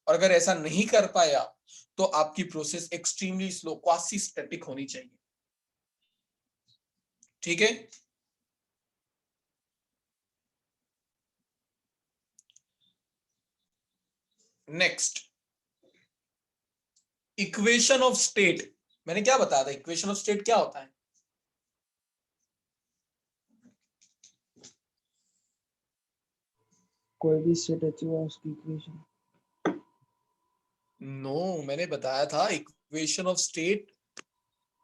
और अगर ऐसा नहीं कर पाए आप, तो आपकी process extremely slow quasi static होनी चाहिए। ठीक है? Next, equation of state. मैंने क्या बताया था? इक्वेशन ऑफ स्टेट क्या होता है? कोई भी स्टेट अचीव है उसकी इक्वेशन। नो, मैंने बताया था इक्वेशन ऑफ स्टेट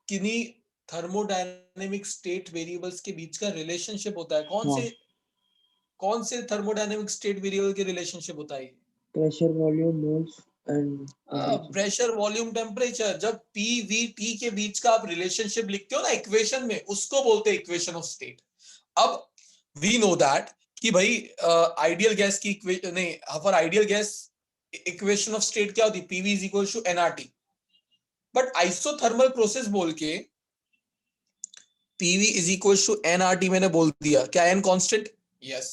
किन्हीं थर्मोडायनेमिक स्टेट वेरिएबल्स के बीच का रिलेशनशिप होता है। हाँ। कौन से थर्मोडायनेमिक स्टेट वेरिएबल के रिलेशनशिप होता है? Pressure, volume, moles and pressure, volume, temperature. जब पीवीटी के बीच का आप रिलेशनशिप लिखते हो ना इक्वेशन में, उसको बोलते हैं इक्वेशन ऑफ स्टेट। अब वी नो दैट कि भाई आइडियल गैस की इक्वेशन नहीं, for ideal gas equation of state क्या होती है? PV is equal to NRT. But isothermal process बोल के PV is equal to NRT मैंने बोल दिया। क्या एन कांस्टेंट? यस।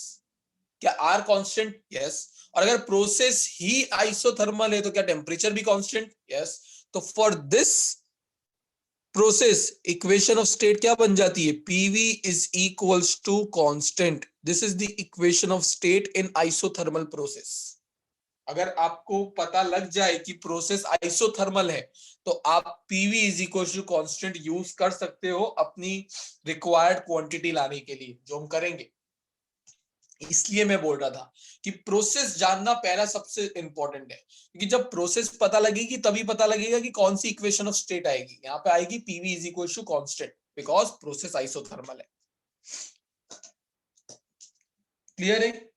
क्या आर कांस्टेंट? यस। और अगर प्रोसेस ही आइसोथर्मल है तो क्या टेम्परेचर भी कांस्टेंट? यस। तो for this process equation of state क्या बन जाती है? PV is equals to constant. This is the equation of state in isothermal process. अगर आपको पता लग जाए कि प्रोसेस आइसोथर्मल है तो आप PV is equal to constant use कर सकते हो अपनी रिक्वायर्ड क्वांटिटी लाने के लिए, जो हम करेंगे। इसलिए मैं बोल रहा था कि प्रोसेस जानना पहला सबसे इंपॉर्टेंट है, क्योंकि जब प्रोसेस पता लगेगी तभी पता लगेगा कि कौन सी इक्वेशन ऑफ स्टेट आएगी। यहां पे आएगी PV is equal to constant because process isothermal है। क्लियर है?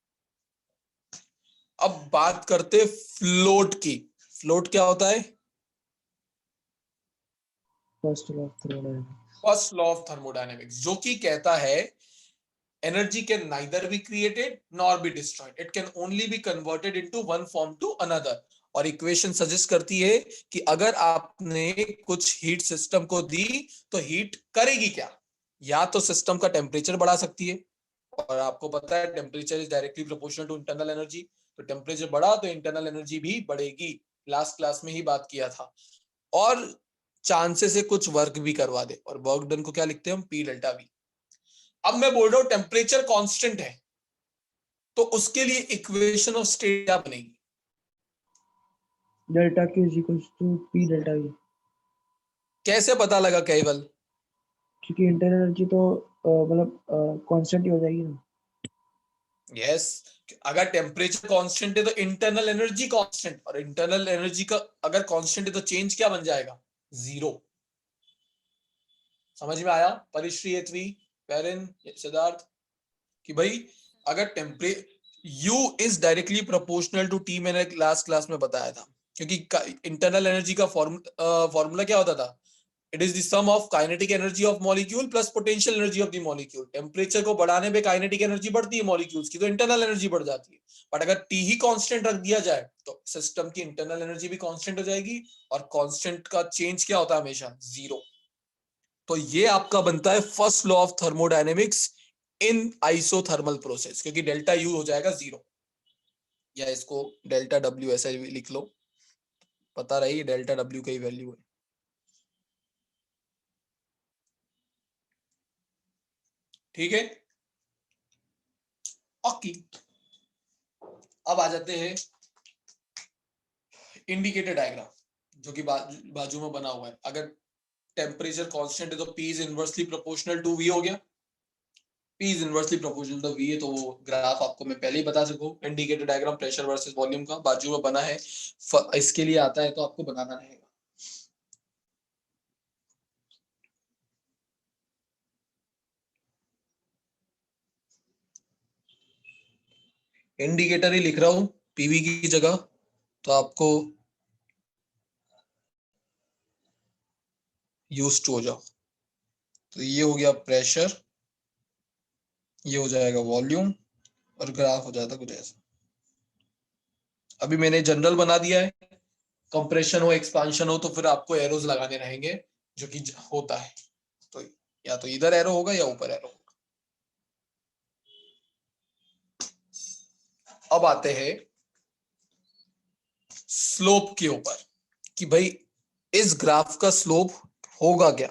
अब बात करते फ्लोट की। फ्लोट क्या होता है? First law of thermodynamics. First law of thermodynamics, जो कि कहता है energy can neither be created nor be destroyed, it can only be converted into one form to another। और इक्वेशन सजेस्ट करती है कि अगर आपने कुछ हीट सिस्टम को दी तो हीट करेगी क्या? या तो सिस्टम का टेम्परेचर बढ़ा सकती है, और आपको पता है temperature is directly proportional to internal energy, तो टेम्परेचर बढ़ा तो इंटरनल एनर्जी भी बढ़ेगी। लास्ट क्लास में ही बात किया था। और चांसेस है कुछ वर्क भी करवा दे, और वर्क डन को क्या लिखते हैं हम? P delta we. अब मैं बोल रहा हूं टेम्परेचर कांस्टेंट है, तो उसके लिए इक्वेशन ऑफ स्टेट क्या बनेगी? Delta Q is equal to P delta V। कैसे पता लगा केवल? क्योंकि इंटरनल एनर्जी तो मतलब कांस्टेंट ही हो जाएगी ना। यस। अगर टेम्परेचर कांस्टेंट है तो इंटरनल एनर्जी कांस्टेंट, और इंटरनल एनर्जी का अगर कांस्टेंट है तो चेंज क्या बन जाएगा? जीरो। समझ में आया परिश्री, एथवी, पेरिन, सिद्धार्थ? कि भाई अगर temperature U is directly proportional to T, मैंने लास्ट क्लास में बताया था। क्योंकि इंटरनल एनर्जी का फॉर्मूला क्या होता था? It is the sum of kinetic energy of molecule plus potential energy of the molecule. Temperature को बढ़ाने पे काइनेटिक एनर्जी बढ़ती है मॉलिक्यूल्स की, तो इंटरनल एनर्जी बढ़ जाती है। बट अगर T ही कांस्टेंट रख दिया जाए तो सिस्टम की इंटरनल एनर्जी भी कांस्टेंट हो जाएगी, और कांस्टेंट का चेंज क्या होता है? हमेशा जीरो। तो ये आपका बनता है first law of thermodynamics in isothermal process, क्योंकि डेल्टा यू हो जाएगा जीरो, या इसको डेल्टा डब्ल्यू ऐसे लिख लो, पता रही डेल्टा डब्ल्यू की वैल्यू है। ठीक है? ओके, अब आ जाते हैं इंडिकेटर डायग्राम, जो कि बाजू में बना हुआ है। अगर टेम्परेचर कांस्टेंट है तो P is inversely proportional to V हो गया। P is inversely proportional to V है, तो वो ग्राफ आपको मैं पहले ही बता सकूं। Indicator diagram pressure versus volume का बाजू में बना है, इसके लिए आता है तो आपको बनाना रहेगा। इंडिकेटर ही लिख रहा हूं पीवी की जगह, तो आपको यूज टू हो जाओ। तो ये हो गया प्रेशर, ये हो जाएगा वॉल्यूम, और ग्राफ हो जाता कुछ ऐसा। अभी मैंने जनरल बना दिया है। कंप्रेशन हो, एक्सपांशन हो, तो फिर आपको एरोज लगाने रहेंगे, जो कि होता है। तो या तो इधर एरो होगा या ऊपर एरो होगा। अब आते हैं स्लोप के ऊपर, कि भाई इस ग्राफ का स्लोप होगा क्या?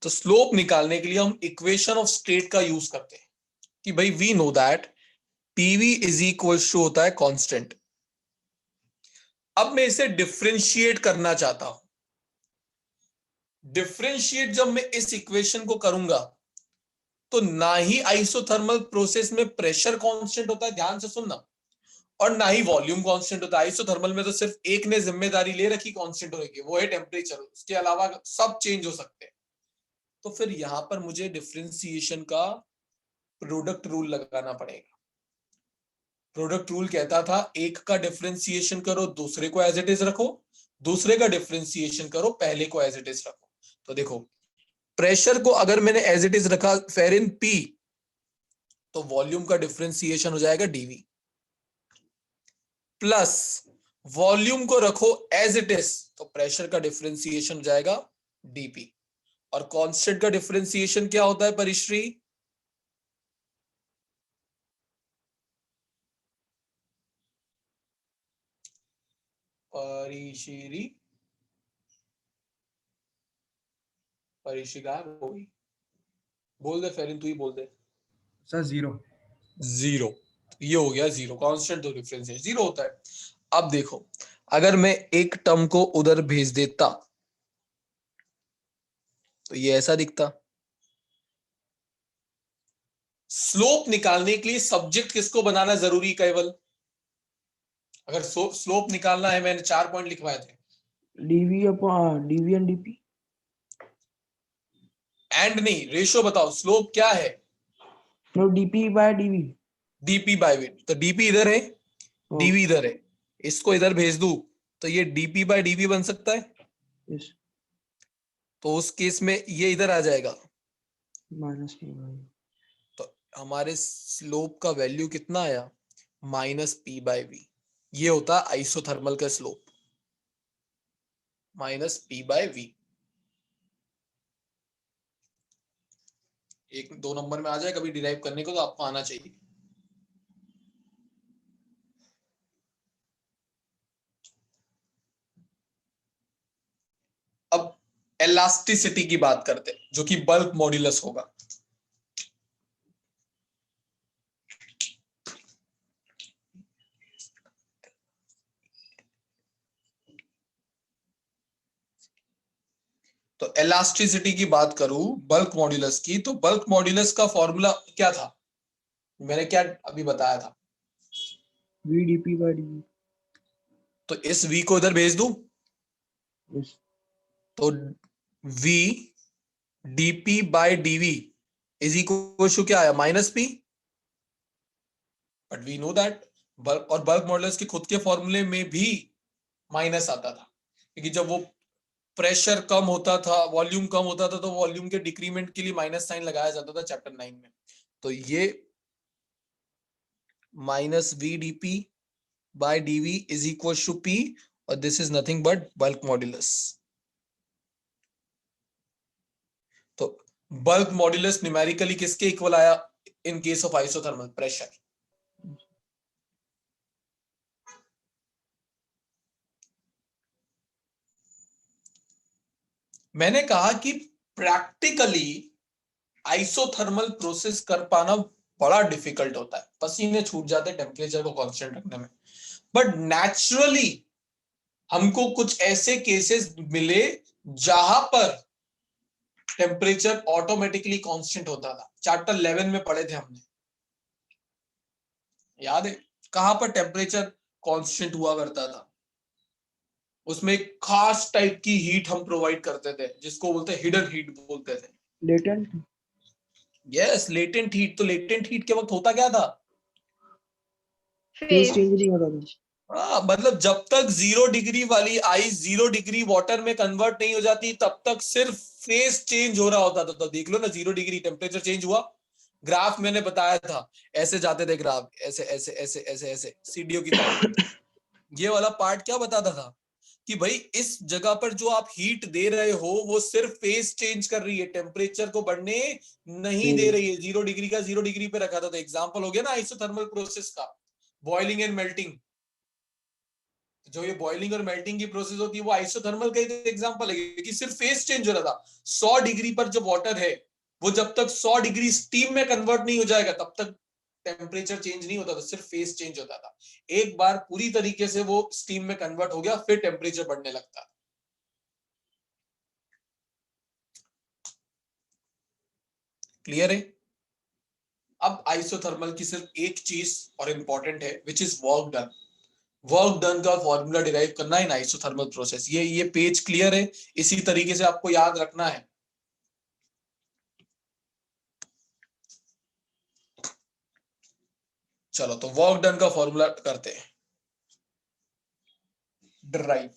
तो स्लोप निकालने के लिए हम इक्वेशन ऑफ स्टेट का यूज करते हैं, कि भाई we know that PV is equal to होता है कांस्टेंट। अब मैं इसे डिफरेंशिएट करना चाहता हूं। डिफरेंशिएट जब मैं इस इक्वेशन को करूंगा तो ना ही आइसोथर्मल प्रोसेस में प्रेशर कांस्टेंट होता है, ध्यान से सुनना, और ना ही वॉल्यूम कांस्टेंट होता है। आइसोथर्मल में तो सिर्फ एक ने जिम्मेदारी ले रखी कांस्टेंट होने की, वो है टेम्परेचर, उसके अलावा सब चेंज हो सकते हैं। तो फिर यहां पर मुझे डिफरेंशिएशन का प्रोडक्ट रूल लगाना पड़ेगा। प्रोडक्ट रूल कहता था एक का डिफरेंशिएशन करो दूसरे को एज इट इज रखो, दूसरे का डिफरेंशिएशन करो पहले को एज इट इज रखो। तो देखो प्रेशर को अगर मैंने एज इट इज रखा फेरिन P, तो वॉल्यूम का डिफरेंशिएशन हो जाएगा dV, प्लस वॉल्यूम को रखो एज इट इज, तो प्रेशर का डिफरेंशिएशन हो जाएगा dP। और कांस्टेंट का डिफरेंशिएशन क्या होता है परिश्री? परिश्री परिश्री गायब हो गई, बोल दे फेरिन, तू ही बोल दे। सर 0। जीरो, ये हो गया जीरो। कांस्टेंट तो डिफरेंस है जीरो होता है। अब देखो अगर मैं एक टर्म को उधर भेज देता तो ये ऐसा दिखता। स्लोप निकालने के लिए सब्जेक्ट किसको बनाना जरूरी केवल? अगर स्लोप निकालना है, मैंने 4 पॉइंट लिखवाए थे, डीवी एंड डीपी। एंड नहीं, रेशियो बताओ स्लोप क्या है? No, dP by dV. DP by V. तो डीपी इधर है, डीवी इधर है, इसको इधर भेज दूं तो ये डीपी बाय डीवी बन सकता है। यस, तो उस केस में ये इधर आ जाएगा, माइनस पी बाय। तो हमारे स्लोप का वैल्यू कितना आया? Minus P by V. ये होता है आइसोथर्मल का slope, minus P by V. 1-2 number में आ जाए कभी डिराइव करने को, तो आपको आना चाहिए। अब एलास्टिसिटी की बात करते हैं, जो कि बल्क मॉड्यूलस होगा। तो एलास्टिसिटी की बात करूं बल्क मॉड्यूलस की, तो बल्क मॉड्यूलस का फॉर्मूला क्या था? मैंने क्या अभी बताया था? V DP by dV. तो इस v को इधर भेज दूं यस, तो v dp by dv is equal to क्या आया? Minus p। But we know that bulk और बल्क मॉड्यूलस के खुद के फॉर्मूले में भी माइनस आता था, क्योंकि जब वो प्रेशर कम होता था, वॉल्यूम कम होता था, तो वॉल्यूम के डिक्रीमेंट के लिए माइनस साइन लगाया जाता था चैप्टर 9 में। तो ये minus v DP by dv is equal to p, और this is nothing but bulk modulus. तो बल्क मॉड्यूलस न्यूमेरिकली किसके इक्वल आया in case of isothermal pressure? मैंने कहा कि प्रैक्टिकली आइसोथर्मल प्रोसेस कर पाना बड़ा डिफिकल्ट होता है, पसीने छूट जाते हैं टेम्परेचर को कांस्टेंट रखने में। बट नेचुरली हमको कुछ ऐसे केसेस मिले जहां पर टेम्परेचर ऑटोमेटिकली कांस्टेंट होता था। चैप्टर 11 में पढ़े थे हमने, याद है? कहां पर टेम्परेचर कांस्टेंट हुआ करता था? उसमें एक खास टाइप की हीट हम प्रोवाइड करते थे, जिसको बोलते हैं हिडन हीट बोलते थे। लेटेंट। Yes, latent heat. तो लेटेंट हीट के वक्त होता क्या था? फेज फेज चेंज नहीं होता था। मतलब जब तक 0 डिग्री वाली आइस 0 डिग्री वाटर में कन्वर्ट नहीं हो जाती, तब तक सिर्फ फेज चेंज हो रहा होता था। तो देख लो ना, 0 डिग्री टेम्परेचर चेंज हुआ, ग्राफ मैंने बताया था, ऐसे जाते थे ग्राफ, ऐसे ऐसे ऐसे ऐसे ऐसे सीढ़ियों की तरह। ये वाला पार्ट क्या बताता था कि भाई इस जगह पर जो आप हीट दे रहे हो वो सिर्फ फेज चेंज कर रही है, टेम्परेचर को बढ़ने नहीं दे रही है। 0 डिग्री का 0 डिग्री पे रखा था। तो एग्जांपल हो गया ना आइसोथर्मल प्रोसेस का, बॉइलिंग एंड मेल्टिंग। जो ये बॉइलिंग और मेल्टिंग की प्रोसेस होती है वो आइसोथर्मल का ही एग्जांपल है, कि सिर्फ फेज चेंज हो रहा था। 100 डिग्री पर जो वाटर है वो जब तक 100 डिग्री स्टीम में कन्वर्ट नहीं हो जाएगा तब तक टेम्परेचर चेंज नहीं होता था, सिर्फ फेज चेंज होता था। एक बार पूरी तरीके से वो स्टीम में कन्वर्ट हो गया, फिर टेम्परेचर बढ़ने लगता था। क्लियर है? अब आइसोथर्मल की सिर्फ एक चीज और इंपॉर्टेंट है, which is work done. Work done का फॉर्मूला डिराइव करना इन आइसोथर्मल प्रोसेस। ये पेज क्लियर है, इसी तरीके से आपको याद रखना है। चलो तो वर्क डन का फॉर्मूला करते हैं, डिराइव।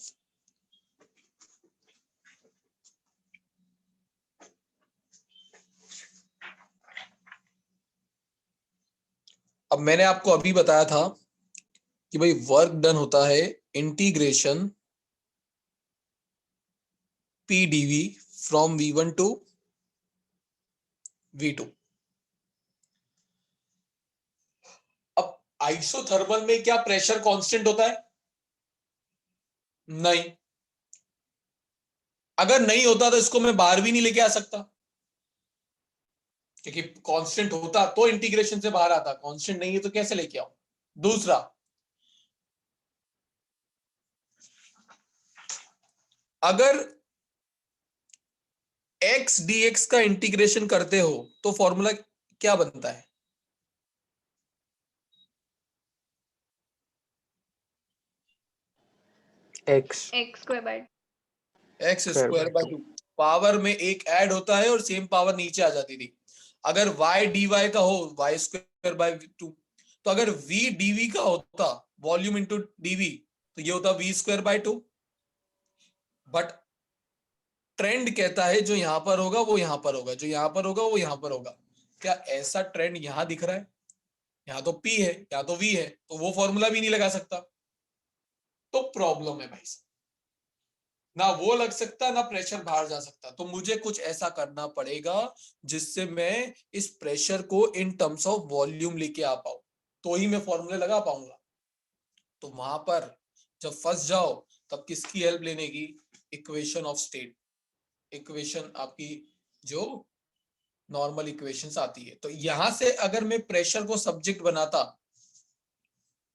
अब मैंने आपको अभी बताया था कि भाई वर्क डन होता है integration P DV from V1 to V2। अब आइसोथर्मल में क्या प्रेशर कांस्टेंट होता है? नहीं। अगर नहीं होता तो इसको मैं बाहर भी नहीं लेके आ सकता, क्योंकि कांस्टेंट होता तो इंटीग्रेशन से बाहर आता, कांस्टेंट नहीं है तो कैसे लेके आऊं। दूसरा, अगर x dx का इंटीग्रेशन करते हो तो फॉर्मूला क्या बनता है? x x square by 2। Power में एक ऐड होता है और सेम पावर नीचे आ जाती थी। अगर y dy का हो y स्क्वायर बाय 2, तो अगर v dv का होता वॉल्यूम इंटू dv, तो ये होता v square by 2। But trend कहता है जो यहां पर होगा वो यहां पर होगा, जो यहां पर होगा वो यहां पर होगा। क्या ऐसा ट्रेंड यहां दिख रहा है? यहाँ तो P है, यहाँ तो V है, तो वो फॉर्मूला भी नहीं लगा सकता। तो प्रॉब्लम है भाई साहब, ना वो लग सकता ना प्रेशर बाहर जा सकता। तो मुझे कुछ ऐसा करना पड़ेगा जिससे मैं इस प्रेशर को इन टर्म्स ऑफ वॉल्यूम लेके आ पाऊं, तो ही मैं फॉर्मूले लगा पाऊंगा। तो वहां पर जब फंस जाओ तब किसकी हेल्प लेने की? Equation of state. इक्वेशन आपकी जो नॉर्मल इक्वेशंस आती है। तो यहां से अगर मैं प्रेशर को सब्जेक्ट बनाता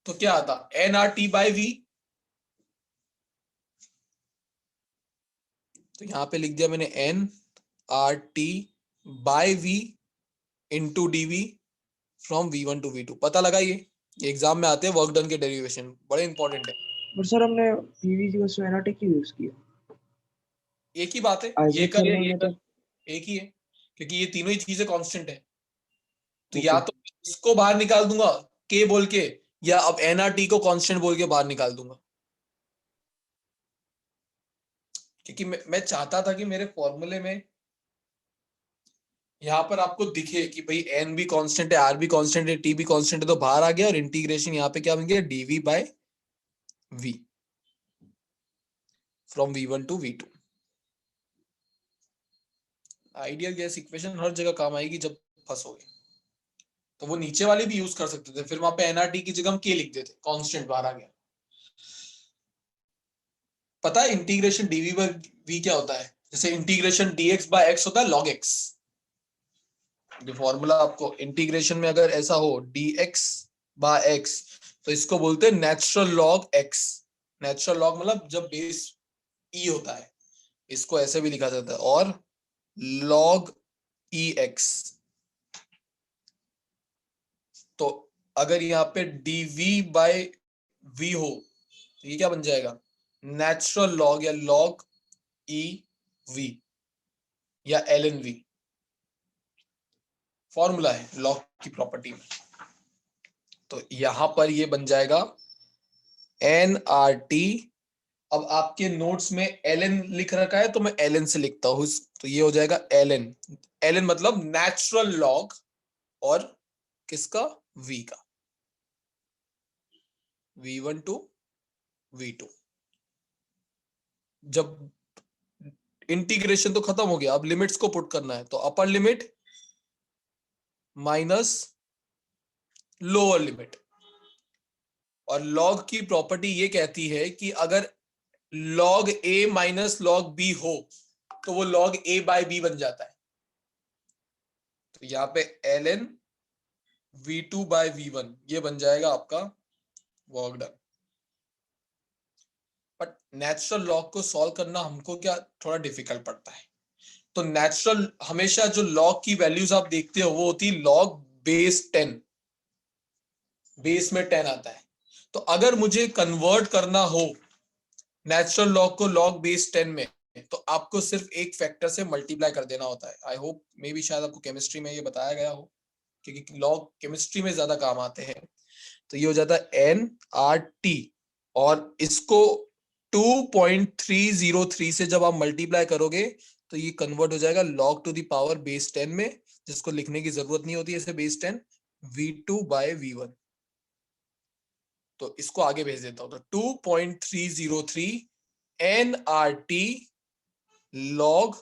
तो क्या आता? nRT by V। तो यहां पे लिख दिया मैंने nRT by V into dV from V1 to V2। पता लगा? ये एग्जाम में आते हैं वर्क डन के डेरिवेशन, बड़े इंपॉर्टेंट है। बट सर हमने पीवी इक्वल एनआरटी क्यों यूज किया? एक ही बात है, ये कर आइसोथर्मल ये में कर, तो एक ही है, क्योंकि ये तीनों ही चीजें कांस्टेंट है। तो ओके। या तो इसको बाहर निकाल दूंगा K बोल के, या अब nRT को कांस्टेंट बोल के बाहर निकाल दूंगा। क्योंकि मैं चाहता था कि मेरे फॉर्मूले में यहाँ पर आपको दिखे कि भाई n भी कांस्टेंट है, r भी कांस्टेंट है, t भी कांस्टेंट है, तो बाहर आ गया। और इंटीग्रेशन यहाँ पे क्या बन गया? dv by v from V1 to V2। Ideal gas equation हर जगह काम आएगी जब फंसोगे। तो वो नीचे वाले भी यूज कर सकते थे, फिर वहां पे nRT की जगह हम k लिख देते, कांस्टेंट बाहर आ गया। पता है इंटीग्रेशन dv बाय v क्या होता है? जैसे इंटीग्रेशन dx बाय x होता है log x। जो फॉर्मूला आपको इंटीग्रेशन में अगर ऐसा हो dx बाय x, तो इसको बोलते हैं natural log x। Natural log मतलब जब बेस e होता है, इसको ऐसे भी लिखा जाता है। और log ex, तो अगर यहाँ पे dv बाय v हो तो ये क्या बन जाएगा? नेचुरल लॉग या log e v या ln v। फॉर्मूला है लॉग की प्रॉपर्टी में। तो यहां पर ये बन जाएगा nRT। अब आपके नोट्स में ln लिख रखा है तो मैं ln से लिखता हूं, तो ये हो जाएगा ln। ln मतलब नेचुरल लॉग और किसका? v का, V1 टू V2। जब इंटीग्रेशन तो खत्म हो गया, अब लिमिट्स को पुट करना है। तो अपर लिमिट माइनस लोअर लिमिट। और लॉग की प्रॉपर्टी ये कहती है कि अगर log a minus log b हो तो वो log a बाय b बन जाता है। तो यहाँ पे ln v2 बाय v1 ये बन जाएगा आपका work done. But natural log को सॉल्व करना हमको क्या थोड़ा डिफिकल्ट पड़ता है। तो नेचुरल हमेशा जो लॉग की वैल्यूज आप देखते हो वो होती है log बेस 10, बेस में 10 आता है। तो अगर मुझे कन्वर्ट करना हो नेचुरल लॉग को लॉग बेस 10 में, तो आपको सिर्फ एक फैक्टर से मल्टीप्लाई कर देना होता है। आई होप मे बी शायद आपको केमिस्ट्री में ये बताया गया हो, क्योंकि लॉग केमिस्ट्री में ज्यादा काम आते हैं। तो ये हो जाता है NRT, और इसको 2.303 से जब आप मल्टीप्लाई करोगे तो ये कन्वर्ट हो जाएगा log to the power base 10 में, जिसको लिखने की जरूरत नहीं होती है बेस 10 V2/V1। तो इसको आगे भेज देता हूं, तो 2.303 NRT log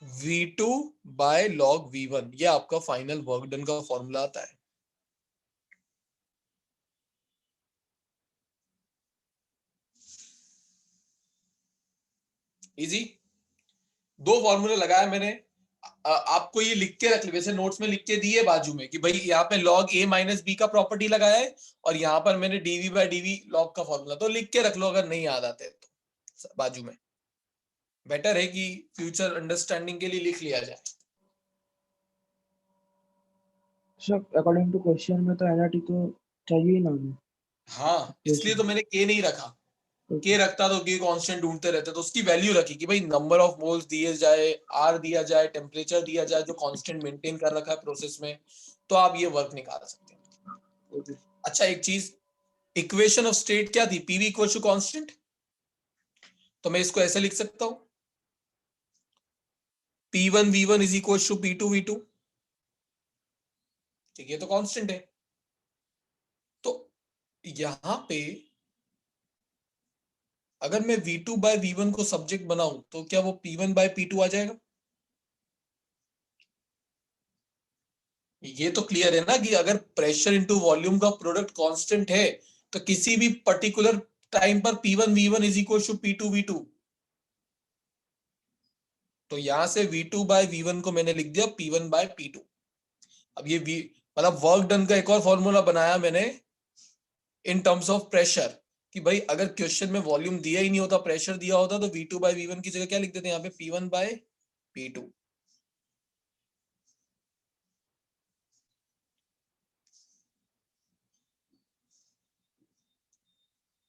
V2/log V1, ये आपका फाइनल वर्क डन का फॉर्मूला आता है। इजी, 2 फॉर्मूले लगाया मैंने। आपको ये लिख के रख ले, वैसे नोट्स में लिख के दिए बाजू में कि भाई यहाँ पे log a माइनस बी का प्रॉपर्टी लगाया है, और यहाँ पर मैंने dv/dv log का फॉर्मूला, तो लिख के रख लो अगर नहीं याद आते तो बाजू में। बेटर है कि फ्यूचर अंडरस्टैंडिंग के लिए लिख लिया जाए। सर अकॉर्डिंग टू क्वेश्चन में तो एनआरटी तो चाहिए ही ना हमें। हाँ, इसलिए तो मैंने k नहीं रखा। के रखता तो के कांस्टेंट ढूंढते रहते, तो उसकी वैल्यू रखी कि भाई नंबर ऑफ मोल्स दिए जाए, आर दिया जाए, टेम्परेचर दिया जाए, जो कांस्टेंट मेंटेन कर रखा है प्रोसेस में, तो आप ये वर्क निकाल सकते हैं। अच्छा, एक चीज, इक्वेशन ऑफ स्टेट क्या थी? PV equal to constant. तो मैं इसको ऐसे लिख सकता हूं, P1V1 is equal to P2V2। ठीक है, तो कांस्टेंट है। तो यहां पे अगर मैं V2/V1 को सब्जेक्ट बनाऊं तो क्या वो P1/P2 आ जाएगा? ये तो क्लियर है ना कि अगर प्रेशर इनटू वॉल्यूम का प्रोडक्ट कांस्टेंट है, तो किसी भी पर्टिकुलर टाइम पर P1V1 is equal to P2V2। तो यहां से V2/V1 को मैंने लिख दिया P1/P2। अब ये मतलब वर्क डन का एक और फॉर्मूला बनाया मैंने इन टर्म्स ऑफ प्रेशर, कि भाई अगर क्वेश्चन में वॉल्यूम दिया ही नहीं होता, प्रेशर दिया होता, तो V2/V1 की जगह क्या लिख देते हैं यहाँ पे? P1/P2।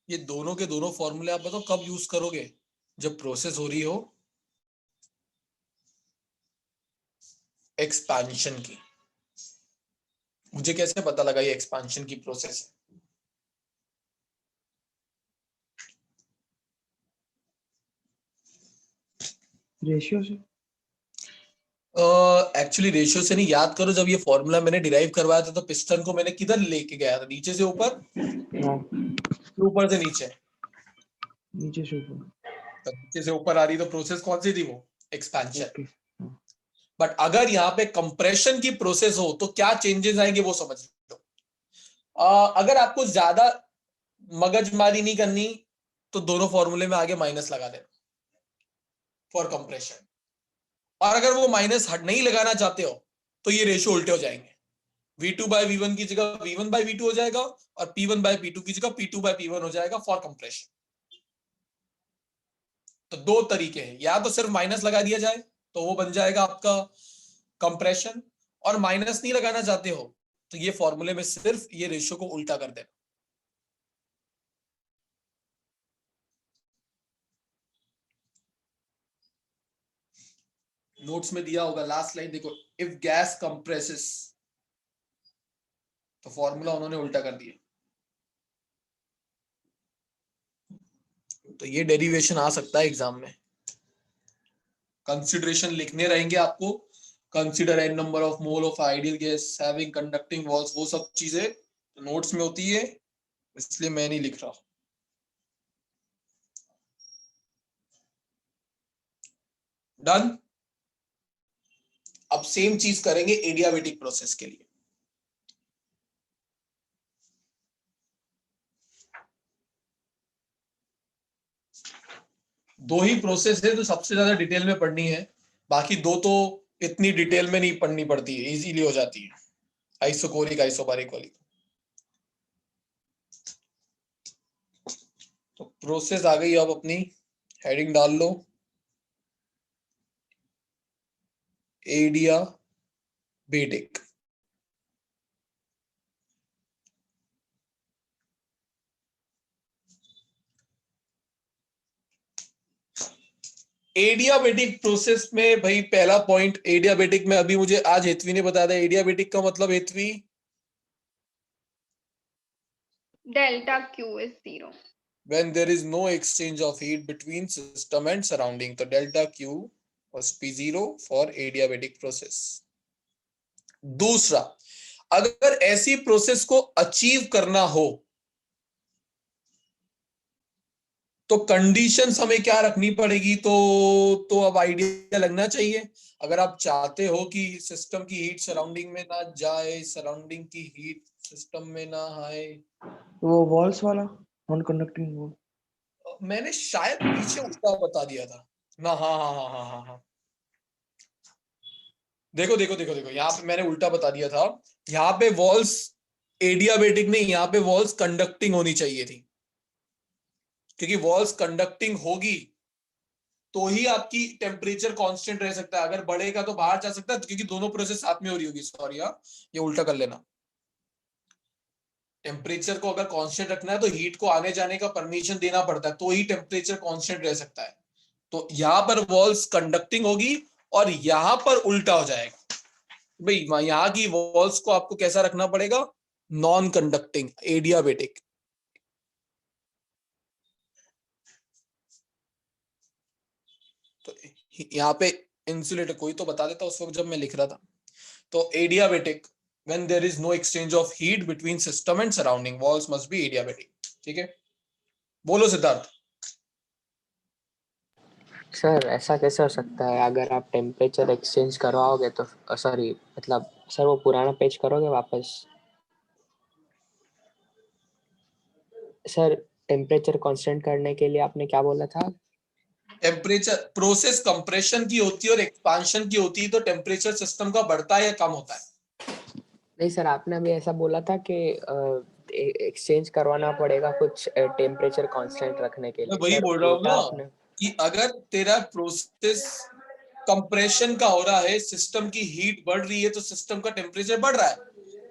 ये दोनों के दोनों फॉर्मूले आप बताओ कब यूज करोगे? जब प्रोसेस हो रही हो एक्सपेंशन की। मुझे कैसे पता लगा ये एक्सपेंशन की प्रोसेस है? रेशियो से। एक्चुअली रेशियो से नहीं, याद करो जब ये फॉर्मूला मैंने डिराइव करवाया था तो पिस्टन को मैंने किधर लेके गया था? नीचे से ऊपर, हाँ, ऊपर से नीचे। नीचे से ऊपर। तो नीचे से ऊपर आ रही तो प्रोसेस कौन सी थी? वो एक्सपेंशन। ओके। बट अगर यहाँ पे कंप्रेशन की प्रोसेस हो तो क्या चेंजेस आएंगे वो समझ लो। अगर आपको ज्यादा मगजमारी नहीं करनी तो दोनों फॉर्मूले में आगे माइनस लगा देना फॉर कंप्रेशन, और अगर वो माइनस हट नहीं लगाना चाहते हो तो ये रेशियो उल्टे हो जाएंगे। V2/V1 की जगह V1/V2 हो जाएगा, और P1/P2 की जगह P2/P1 हो जाएगा फॉर कंप्रेशन। तो 2 तरीके हैं, या तो सिर्फ माइनस लगा दिया जाए तो वो बन जाएगा आपका कंप्रेशन, और माइनस नहीं लगाना चाहते हो तो ये फॉर्मूले में सिर्फ ये रेशियो को उल्टा कर देना। नोट्स में दिया होगा, लास्ट लाइन देखो, इफ गैस कंप्रेसेस, तो फॉर्मूला उन्होंने उल्टा कर दिया। तो ये डेरिवेशन आ सकता है एग्जाम में। कंसिडरेशन लिखने रहेंगे आपको, consider N number of mole of ideal gas having conducting walls, वो सब चीजें नोट्स में होती है, इसलिए मैं नहीं लिख रहा। डन। अब सेम चीज करेंगे एडियाबेटिक प्रोसेस के लिए। दो ही प्रोसेस है जो सबसे ज्यादा डिटेल में पढ़नी है, बाकी दो तो इतनी डिटेल में नहीं पढ़नी पड़ती है, इजीली हो जाती है, आइसोकोरिक आइसोबारिक वाली। तो प्रोसेस आ गई, अब अपनी हेडिंग डाल लो, एडियाबेटिक। एडियाबेटिक प्रोसेस में भाई पहला पॉइंट एडियाबेटिक में अभी मुझे आज हेतवी ने बताया था। एडियाबेटिक का मतलब Hetvi delta Q is 0। when there is no exchange of heat between system and surrounding, तो delta Q must be 0 for adiabatic process। दूसरा, अगर ऐसी प्रोसेस को अचीव करना हो तो कंडीशंस हमें क्या रखनी पड़ेगी, तो अब आइडिया लगना चाहिए। अगर आप चाहते हो कि सिस्टम की हीट सराउंडिंग में ना जाए, सराउंडिंग की हीट सिस्टम में ना आए, वो वॉल्स वाला नॉन कंडक्टिंग वो मैंने शायद पीछे उल्टा बता दिया था ना। हाँ हाँ हाँ हाँ हाँ हाँ, देखो देखो देखो देखो, यहाँ पे मैंने उल्टा बता दिया था। यहाँ पे वॉल्स एडियाबेटिक नहीं, यहाँ पे वॉल्स कंडक्टिंग होनी चाहिए थी, क्योंकि वॉल्स कंडक्टिंग होगी तो ही आपकी टेम्परेचर कांस्टेंट रह सकता है। अगर बढ़ेगा तो बाहर जा सकता है, क्योंकि दोनों प्रोसेस साथ में हो रही होगी। सॉरी यार, ये उल्टा कर लेना। टेम्परेचर को अगर कांस्टेंट रखना है तो हीट को आने जाने का परमिशन देना पड़ता है, तो ही टेम्परेचर कांस्टेंट रह सकता है। तो यहाँ पर वॉल्स कंडक्टिंग होगी और यहाँ पर उल्टा हो जाएगा। भाई यहाँ की वॉल्स को आपको कैसा रखना पड़ेगा, नॉन कंडक्टिंग, एडियाबेटिक। तो यहाँ पे इंसुलेटर कोई तो बता देता उस वक्त जब मैं लिख रहा था। तो adiabatic when there is no exchange of heat between system and surrounding, walls must be adiabatic। ठीक है, बोलो सिद्धार्थ। सर ऐसा कैसे हो सकता है? अगर आप टेम्परेचर एक्सचेंज करवाओगे तो सॉरी मतलब सर वो पुराना पेज करोगे वापस? सर टेम्परेचर कांस्टेंट करने के लिए आपने क्या बोला था? टेम्परेचर प्रोसेस कंप्रेशन की होती है और एक्सपांशन की होती है, तो टेम्परेचर सिस्टम का बढ़ता है या कम होता है? नहीं सर, आपने अभी ऐसा बोला था कि एक्सचेंज करवाना पड़ेगा कुछ टेम्परेचर कांस्टेंट रखने के मैं लिए। वही सर बोल रहा हूँ उल्टा ना आपने। कि अगर तेरा प्रोसेस कंप्रेशन का हो रहा है, सिस्टम की हीट बढ़ रही है, तो सिस्टम का टेम्परेचर बढ़ रहा है।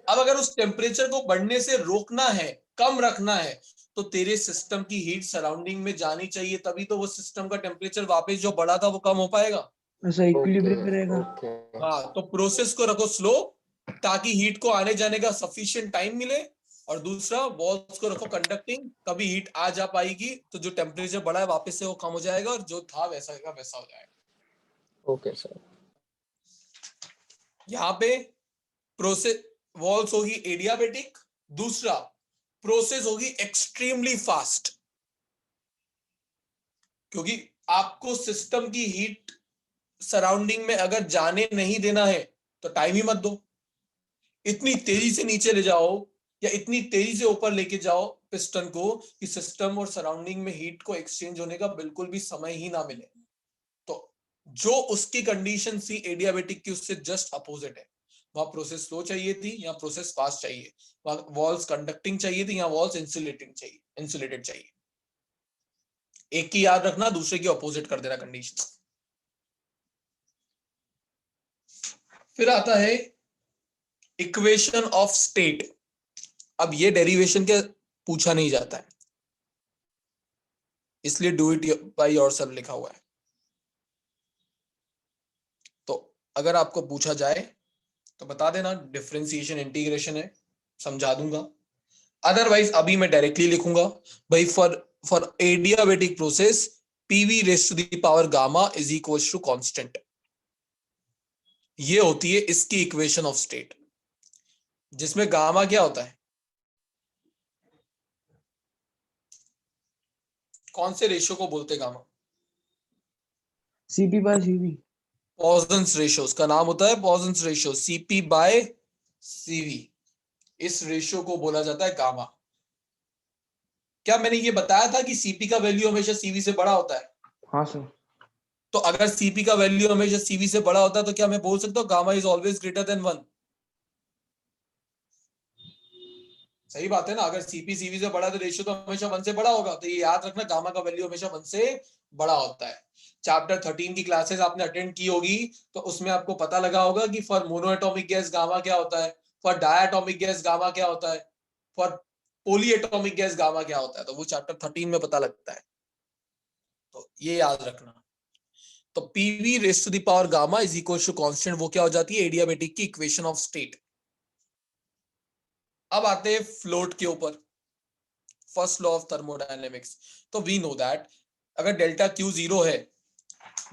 अब अगर उस टेम्परेचर को बढ़ने से रोकना है, कम रखना है, तो तेरे सिस्टम की हीट सराउंडिंग में जानी चाहिए, तभी तो वो सिस्टम का टेम्परेचर वापस जो बढ़ा था वो कम हो पाएगा। ऐसा इक्विलिब्रियम में रहेगा। ओके। हाँ, तो प्रोसेस को रखो स्लो, ताकि हीट को आने जाने का सफिशिएंट टाइम मिले। और दूसरा, वॉल्स को रखो कंडक्टिंग, कभी हीट आ जा पाएगी तो जो टेम्परेचर बढ़ा है वापस से वो कम हो जाएगा, और जो था वैसा का वैसा हो जाएगा। Okay sir. यहाँ पे प्रोसेस वॉल्स होगी एडियाबेटिक। दूसरा, प्रोसेस होगी एक्सट्रीमली फास्ट, क्योंकि आपको सिस्टम की हीट सराउंडिंग में अगर जाने नहीं देना है तो टाइम ही मत दो। इतनी तेजी से नीचे ले जाओ या इतनी तेजी से ऊपर लेके जाओ पिस्टन को कि सिस्टम और सराउंडिंग में हीट को एक्सचेंज होने का बिल्कुल भी समय ही ना मिले। तो जो उसकी कंडीशन थी एडियाबेटिक की, उससे जस्ट अपोजिट है। वहां प्रोसेस स्लो चाहिए थी, यहाँ प्रोसेस फास्ट चाहिए। वहां वॉल्स कंडक्टिंग चाहिए थी, यहाँ वॉल्स इंसुलेटेड चाहिए। एक की याद रखना, दूसरे की अपोजिट कर देना कंडीशन। फिर आता है इक्वेशन ऑफ स्टेट। अब ये डेरिवेशन के पूछा नहीं जाता है, इसलिए डू इट बाय योरसेल्फ लिखा हुआ है। तो अगर आपको पूछा जाए तो बता देना, डिफरेंशिएशन इंटीग्रेशन है, समझा दूंगा। अदरवाइज अभी मैं डायरेक्टली लिखूंगा भाई, for adiabatic process PV raise to the power gamma is equal to constant. ये होती है इसकी इक्वेशन ऑफ स्टेट, जिसमें गामा क्या होता है, कौन से रेशियो को बोलते हैं gamma? Cp by Cv. Poisson's ratio, उसका नाम होता है Poisson's ratio, Cp by Cv. इस रेशियो को बोला जाता है गामा। क्या मैंने ये बताया था कि सीपी का वैल्यू हमेशा सीवी से बड़ा होता है? हाँ सर। तो अगर सीपी का वैल्यू हमेशा सीवी से बड़ा होता है तो क्या मैं बोल सकता हूँ gamma is always greater than 1? सही बात है ना। अगर सीपी सीवी से बड़ा तो रेशियो तो हमेशा 1 से बड़ा होगा। तो ये याद रखना, गामा का वैल्यू हमेशा 1 से बड़ा होता है। चैप्टर 13 की क्लासेस आपने अटेंड की होगी, तो उसमें आपको पता लगा होगा कि फॉर मोनोएटॉमिक गैस गामा क्या होता है, फॉर डायटॉमिक गैस गामा क्या होता है, फॉर पॉलीएटॉमिक गैस गामा क्या होता है। तो वो चैप्टर 13 में पता लगता है, तो ये याद रखना। तो PV raise to the power gamma is equal to constant, वो क्या हो जाती है, एडियाबेटिक की इक्वेशन ऑफ स्टेट। अब आते हैं फ्लोट के ऊपर, फर्स्ट लॉ ऑफ थर्मोडायनेमिक्स। तो वी नो दैट अगर डेल्टा क्यू 0 है,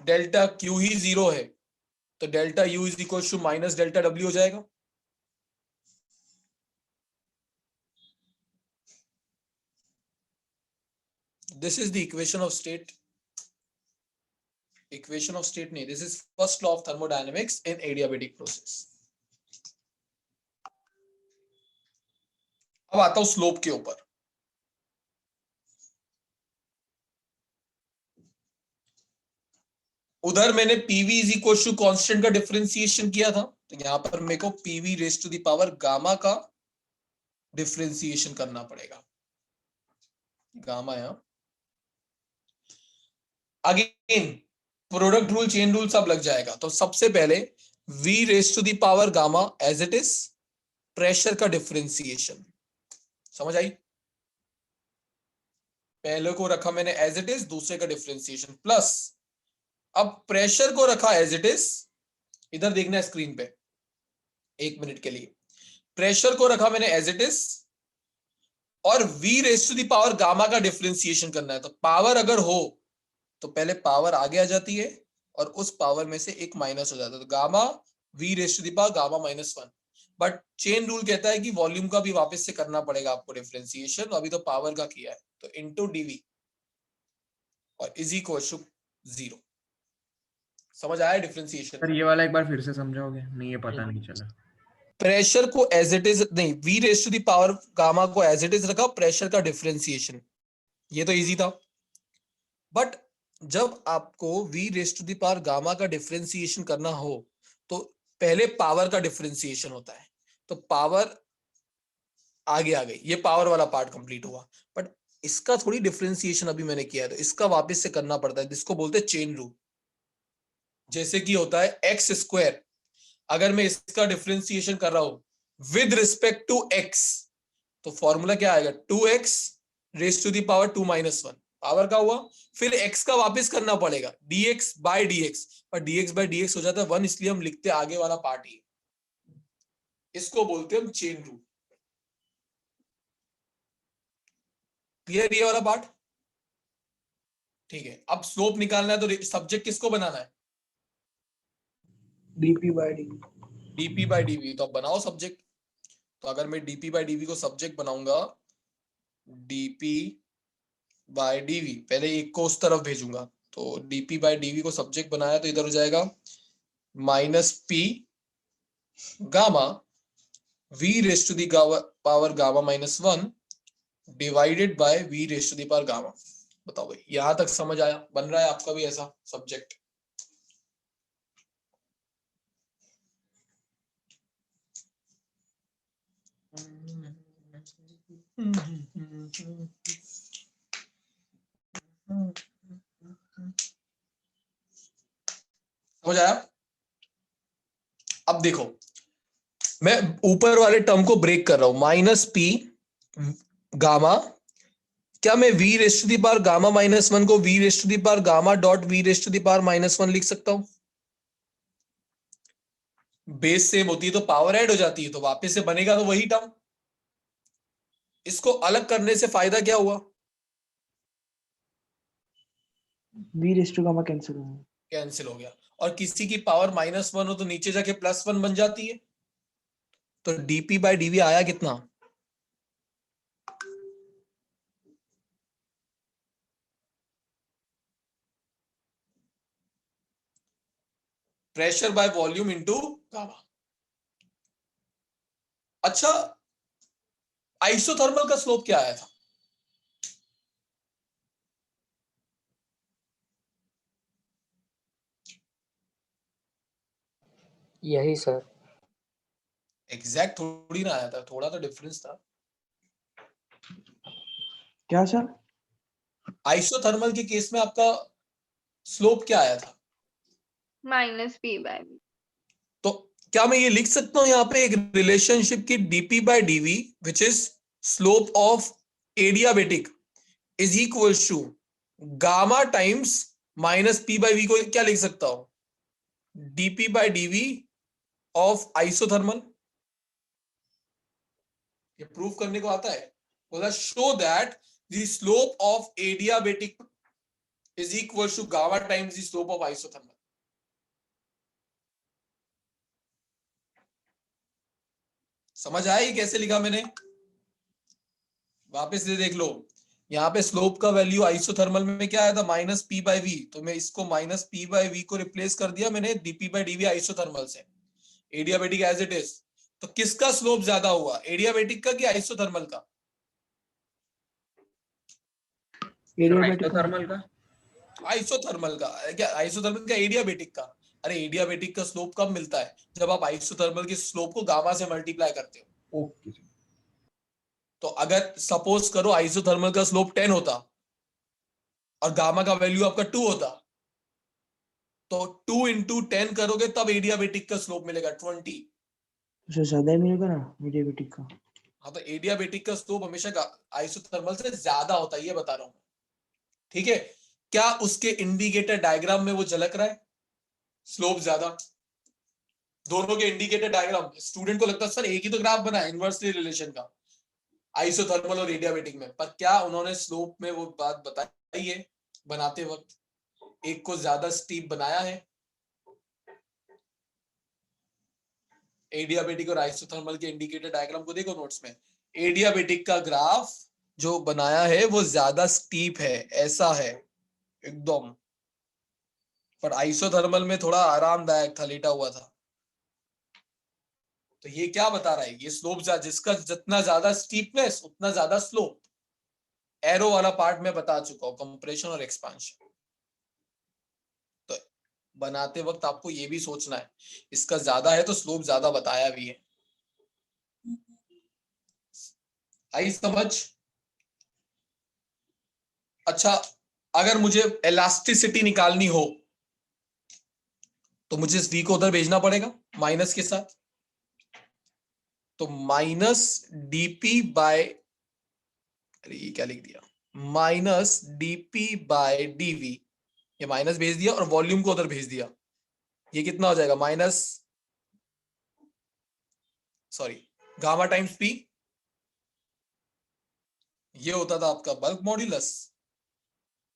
डेल्टा क्यू ही 0 है, तो delta u is equal to minus delta डब्ल्यू हो जाएगा। This is the equation of state, equation of state नहीं, this is first law of thermodynamics in adiabatic process. अब आता हूं स्लोप के ऊपर। उधर मैंने PV is equal to constant का डिफरेंशिएशन किया था, तो यहां पर मेरे को PV raise to the power gamma का डिफरेंशिएशन करना पड़ेगा। गामा यहां again product rule, chain rule सब लग जाएगा। तो सबसे पहले v raise to the power gamma as it is, pressure का डिफरेंशिएशन, समझ आई? पहले को रखा मैंने एज इट इज, दूसरे का डिफरेंशिएशन प्लस, अब प्रेशर को रखा एज इट इज, इधर देखना है स्क्रीन पे 1 मिनट के लिए, प्रेशर को रखा मैंने एज इट इज और v raise to the power gamma का डिफरेंशिएशन करना है। तो पावर अगर हो तो पहले पावर आगे आ जाती है और उस पावर में से एक माइनस हो जाता है, तो gamma v raise to the power gamma -1। But chain rule कहता है कि वॉल्यूम का भी वापस से करना पड़ेगा आपको डिफरेंशिएशन, अभी तो पावर का किया है, तो इनटू dv और इज इक्वल टू 0। समझ आया डिफरेंशिएशन? सर ये वाला एक बार फिर से समझाओगे? नहीं ये पता नहीं चला। प्रेशर को एज इट इज नहीं, v raise to the power gamma को एज इट इज रखा, प्रेशर का डिफरेंशिएशन, ये तो इजी था। बट जब आपको v raise to the power gamma का डिफरेंशिएशन करना हो तो पहले पावर का डिफरेंशिएशन होता है, तो पावर आगे आ गई, ये पावर वाला पार्ट कंप्लीट हुआ। बट इसका थोड़ी डिफरेंशिएशन अभी मैंने किया है, तो इसका वापस से करना पड़ता है, जिसको बोलते हैं चेन रूल। जैसे कि होता है एक्स स्क्वायर, अगर मैं इसका डिफरेंशिएशन कर रहा हूं विद रिस्पेक्ट टू x, तो फॉर्मूला क्या आएगा, 2x raise to the power 2 - 1, power का हुआ। फिर x का वापस करना पड़ेगा dx बाय dx, पर dx बाय dx हो जाता है 1, इसलिए हम लिखते हैं आगे वाला पार्ट ही, इसको बोलते हैं हम चेन रूल। क्लियर ये वाला पार्ट? ठीक है। अब स्लोप निकालना है तो सब्जेक्ट किसको बनाना है, dp by dv। dp by dv, तो अब बनाओ सब्जेक्ट। तो अगर मैं dp बाय dv को सब्जेक्ट बनाऊंगा, dp बाय dv, पहले एक को उस तरफ भेजूंगा, तो dp बाय dv को सब्जेक्ट बनाया तो इधर हो जाएगा -p gamma v raise to the power gamma -1 divided by v raise to the power gamma. बताओ भाई, यहां तक समझ आया? बन रहा है आपका भी ऐसा सब्जेक्ट? समझ आया? अब देखो, मैं ऊपर वाले टर्म को ब्रेक कर रहा हूं, -p गामा, क्या मैं v raise to the power gamma -1 को v raise to the power gamma dot v raise to the power -1 लिख सकता हूं? बेस सेम होती है तो पावर ऐड हो जाती है, तो वापस से बनेगा तो वही टर्म। इसको अलग करने से फायदा क्या हुआ, v raise to gamma cancel हो गया। कैंसिल हो गया। और किसी की पावर -1 हो तो नीचे जाके +1 बन जाती है, तो dp बाय dv आया कितना, pressure by volume into gamma. अच्छा, आइसोथर्मल का स्लोप क्या आया था, यही सर। एग्जैक्ट थोड़ी ना आया था, थोड़ा तो डिफरेंस था। क्या सर? आइसोथर्मल के केस में आपका स्लोप क्या आया था, -p by v। तो क्या मैं ये लिख सकता हूं यहाँ पे एक रिलेशनशिप की dp by dv which is slope of adiabatic is equal to gamma times minus P by V को क्या लिख सकता हूं, dP by dV of isothermal. ये प्रूव करने को आता है, बोला show that the slope of adiabatic is equal to gamma times the slope of isothermal. समझ आया ये कैसे लिखा मैंने? वापस से देख लो, यहाँ पे स्लोप का वैल्यू आइसोथर्मल में क्या आया था, माइनस पी बाई वी, तो मैं इसको माइनस पी बाई वी को रिप्लेस कर दिया मैंने डीपी बाई डीवी आइसोथर्मल से, एडियाबेटिक एज इट इज। तो किसका स्लोप ज्यादा हुआ, एडियाबेटिक का कि आइसोथर्मल का? एडियाबेटिक का। थर्मल का। आइसोथर्मल का क्या, आइसोथर्मल का एडियाबेटिक का? अरे एडियाबेटिक का स्लोप कब मिलता है, जब आप आइसोथर्मल के स्लोप को गामा से मल्टीप्लाई करते हो। ओके। तो अगर सपोज करो आइसोथर्मल का स्लोप 10 होता और गामा का वैल्यू आपका 2 होता, तो 2 इंटू 10 करोगे तब एडियाबेटिक का स्लोप मिलेगा 20। उससे ज्यादा ही मिलेगा ना एडियाबेटिक का। हाँ, तो एडियाबेटिक का स्लोप हमेशा आइसोथर्मल से ज्यादा होता है, ये बता रहा हूं मैं। ठीक है, क्या उसके इंडिकेटर डायग्राम में वो झलक रहा है, स्लोप ज्यादा? दोनों के इंडिकेटर डायग्राम, स्टूडेंट को लगता है सर एक ही तो ग्राफ बना है इनवर्सली रिलेशन का, आइसोथर्मल और एडियाबेटिक में, पर क्या उन्होंने स्लोप में वो बात बताई है बनाते वक्त, एक को ज्यादा स्टीप बनाया है? एडियाबेटिक और आइसोथर्मल के इंडिकेटर डायग्राम को देखो नोट्स में, एडियाबेटिक का ग्राफ जो बनाया है वो ज्यादा स्टीप है, ऐसा है एकदम, पर आइसोथर्मल में थोड़ा आरामदायक था, लेटा हुआ था। तो ये क्या बता रहा है, ये स्लोप जिसका जितना ज्यादा स्टीपनेस उतना ज्यादा स्लोप। एरो वाला पार्ट में बता चुका हूं, कंप्रेशन और एक्सपांशन। तो बनाते वक्त आपको ये भी सोचना है, इसका ज्यादा है तो स्लोप ज्यादा बताया भी है। आई समझ? अच्छा, अगर मुझे इलास्टिसिटी निकालनी हो तो मुझे इस v को उधर भेजना पड़ेगा माइनस के साथ, तो माइनस डीपी बाय, अरे ये क्या लिख दिया, माइनस डीपी बाय डीवी, ये माइनस भेज दिया और वॉल्यूम को उधर भेज दिया, ये कितना हो जाएगा, minus sorry gamma times P, ये होता था आपका बल्क मॉड्यूलस।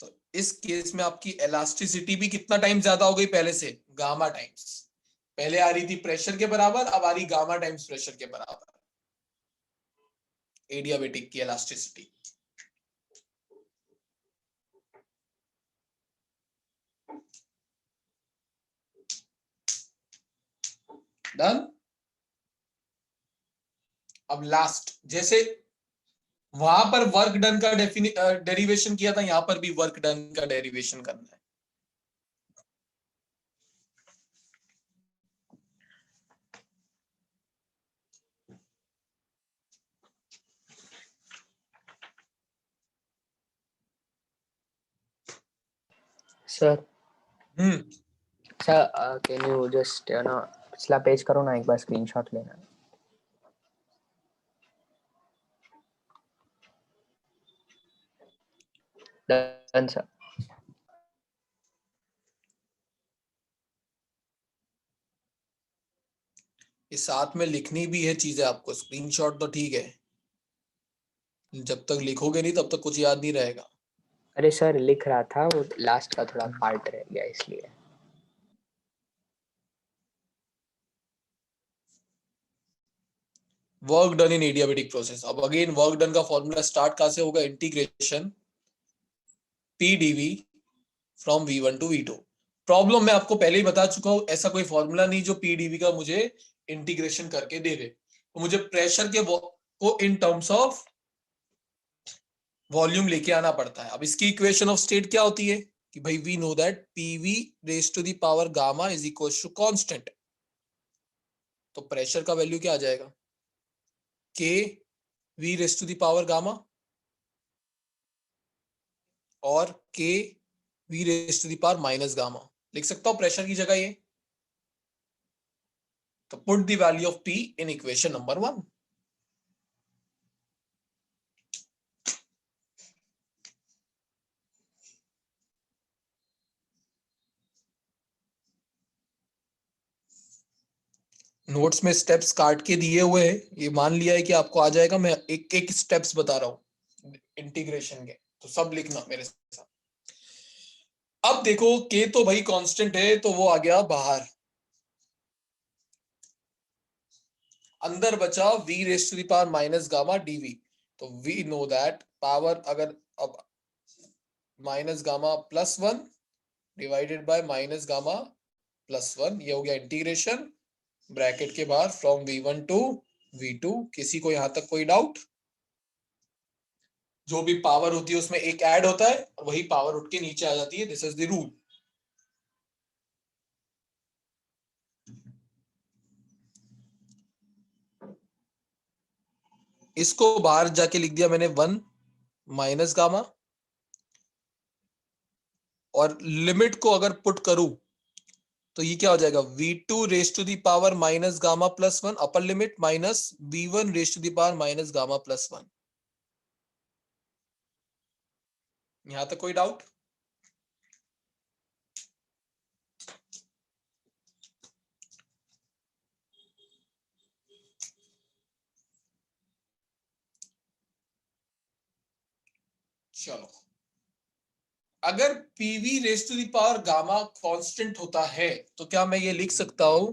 तो इस केस में आपकी इलास्टिसिटी भी कितना टाइम ज्यादा हो गई पहले से, गामा टाइम्स। पहले आ रही थी प्रेशर के बराबर, अब आ रही गामा टाइम्स प्रेशर के बराबर, एडियाबेटिक की इलास्टिसिटी। डन। अब लास्ट, जैसे वहां पर वर्क डन का डेरिवेशन किया था, यहां पर भी वर्क डन का डेरिवेशन करना है। Sir hmm, sir can you just पिछला पेज करो ना, एक बार स्क्रीनशॉट लेना। Done sir. ये साथ में लिखनी भी है चीजें आपको, स्क्रीनशॉट तो ठीक है, जब तक लिखोगे नहीं तब तक कुछ याद नहीं रहेगा। अरे सर लिख रहा था, वो लास्ट का थोड़ा पार्ट रह गया इसलिए। Work done in adiabatic process, अब अगेन वर्क डन का फॉर्मूला स्टार्ट कहां से होगा, integration P DV from V1 to V2। Problem मैं आपको पहले ही बता चुका हूं, ऐसा कोई फॉर्मूला नहीं जो पी डीवी का मुझे इंटीग्रेशन करके दे दे, तो मुझे प्रेशर के को इन टर्म्स ऑफ वॉल्यूम लेके आना पड़ता है। अब इसकी इक्वेशन ऑफ स्टेट क्या होती है कि भाई we know that PV raise to the power gamma is equal to constant, तो प्रेशर का वैल्यू क्या आ जाएगा, K V raise to the power gamma और K V raise to the power minus gamma, लिख सकता हूं प्रेशर की जगह ये। तो put the value of P in equation number 1। Notes में स्टेप्स काट के दिए हुए हैं, ये मान लिया है कि आपको आ जाएगा, मैं एक एक स्टेप्स बता रहा हूँ इंटीग्रेशन के, तो सब लिखना मेरे साथ। अब देखो k तो भाई कांस्टेंट है, तो वो आ गया बाहर, अंदर बचा v raise to the power minus gamma dv। तो वी नो दैट पावर अगर अब minus gamma plus 1 divided by minus gamma plus 1, ये हो गया इंटीग्रेशन ब्रैकेट के बाहर फ्रॉम v1 टू v2। किसी को यहां तक कोई डाउट? जो भी पावर होती है उसमें एक ऐड होता है और वही पावर उठ के नीचे आ जाती है, दिस इज द रूल। इसको बाहर जाके लिख दिया मैंने 1 माइनस गामा, और लिमिट को अगर पुट करूं तो ये क्या हो जाएगा, v2 raise to the power minus gamma plus 1 upper limit minus v1 raise to the power minus gamma plus 1। यहां तक कोई डाउट? चलो, अगर pv raise to the power gamma constant होता है तो क्या मैं ये लिख सकता हूं,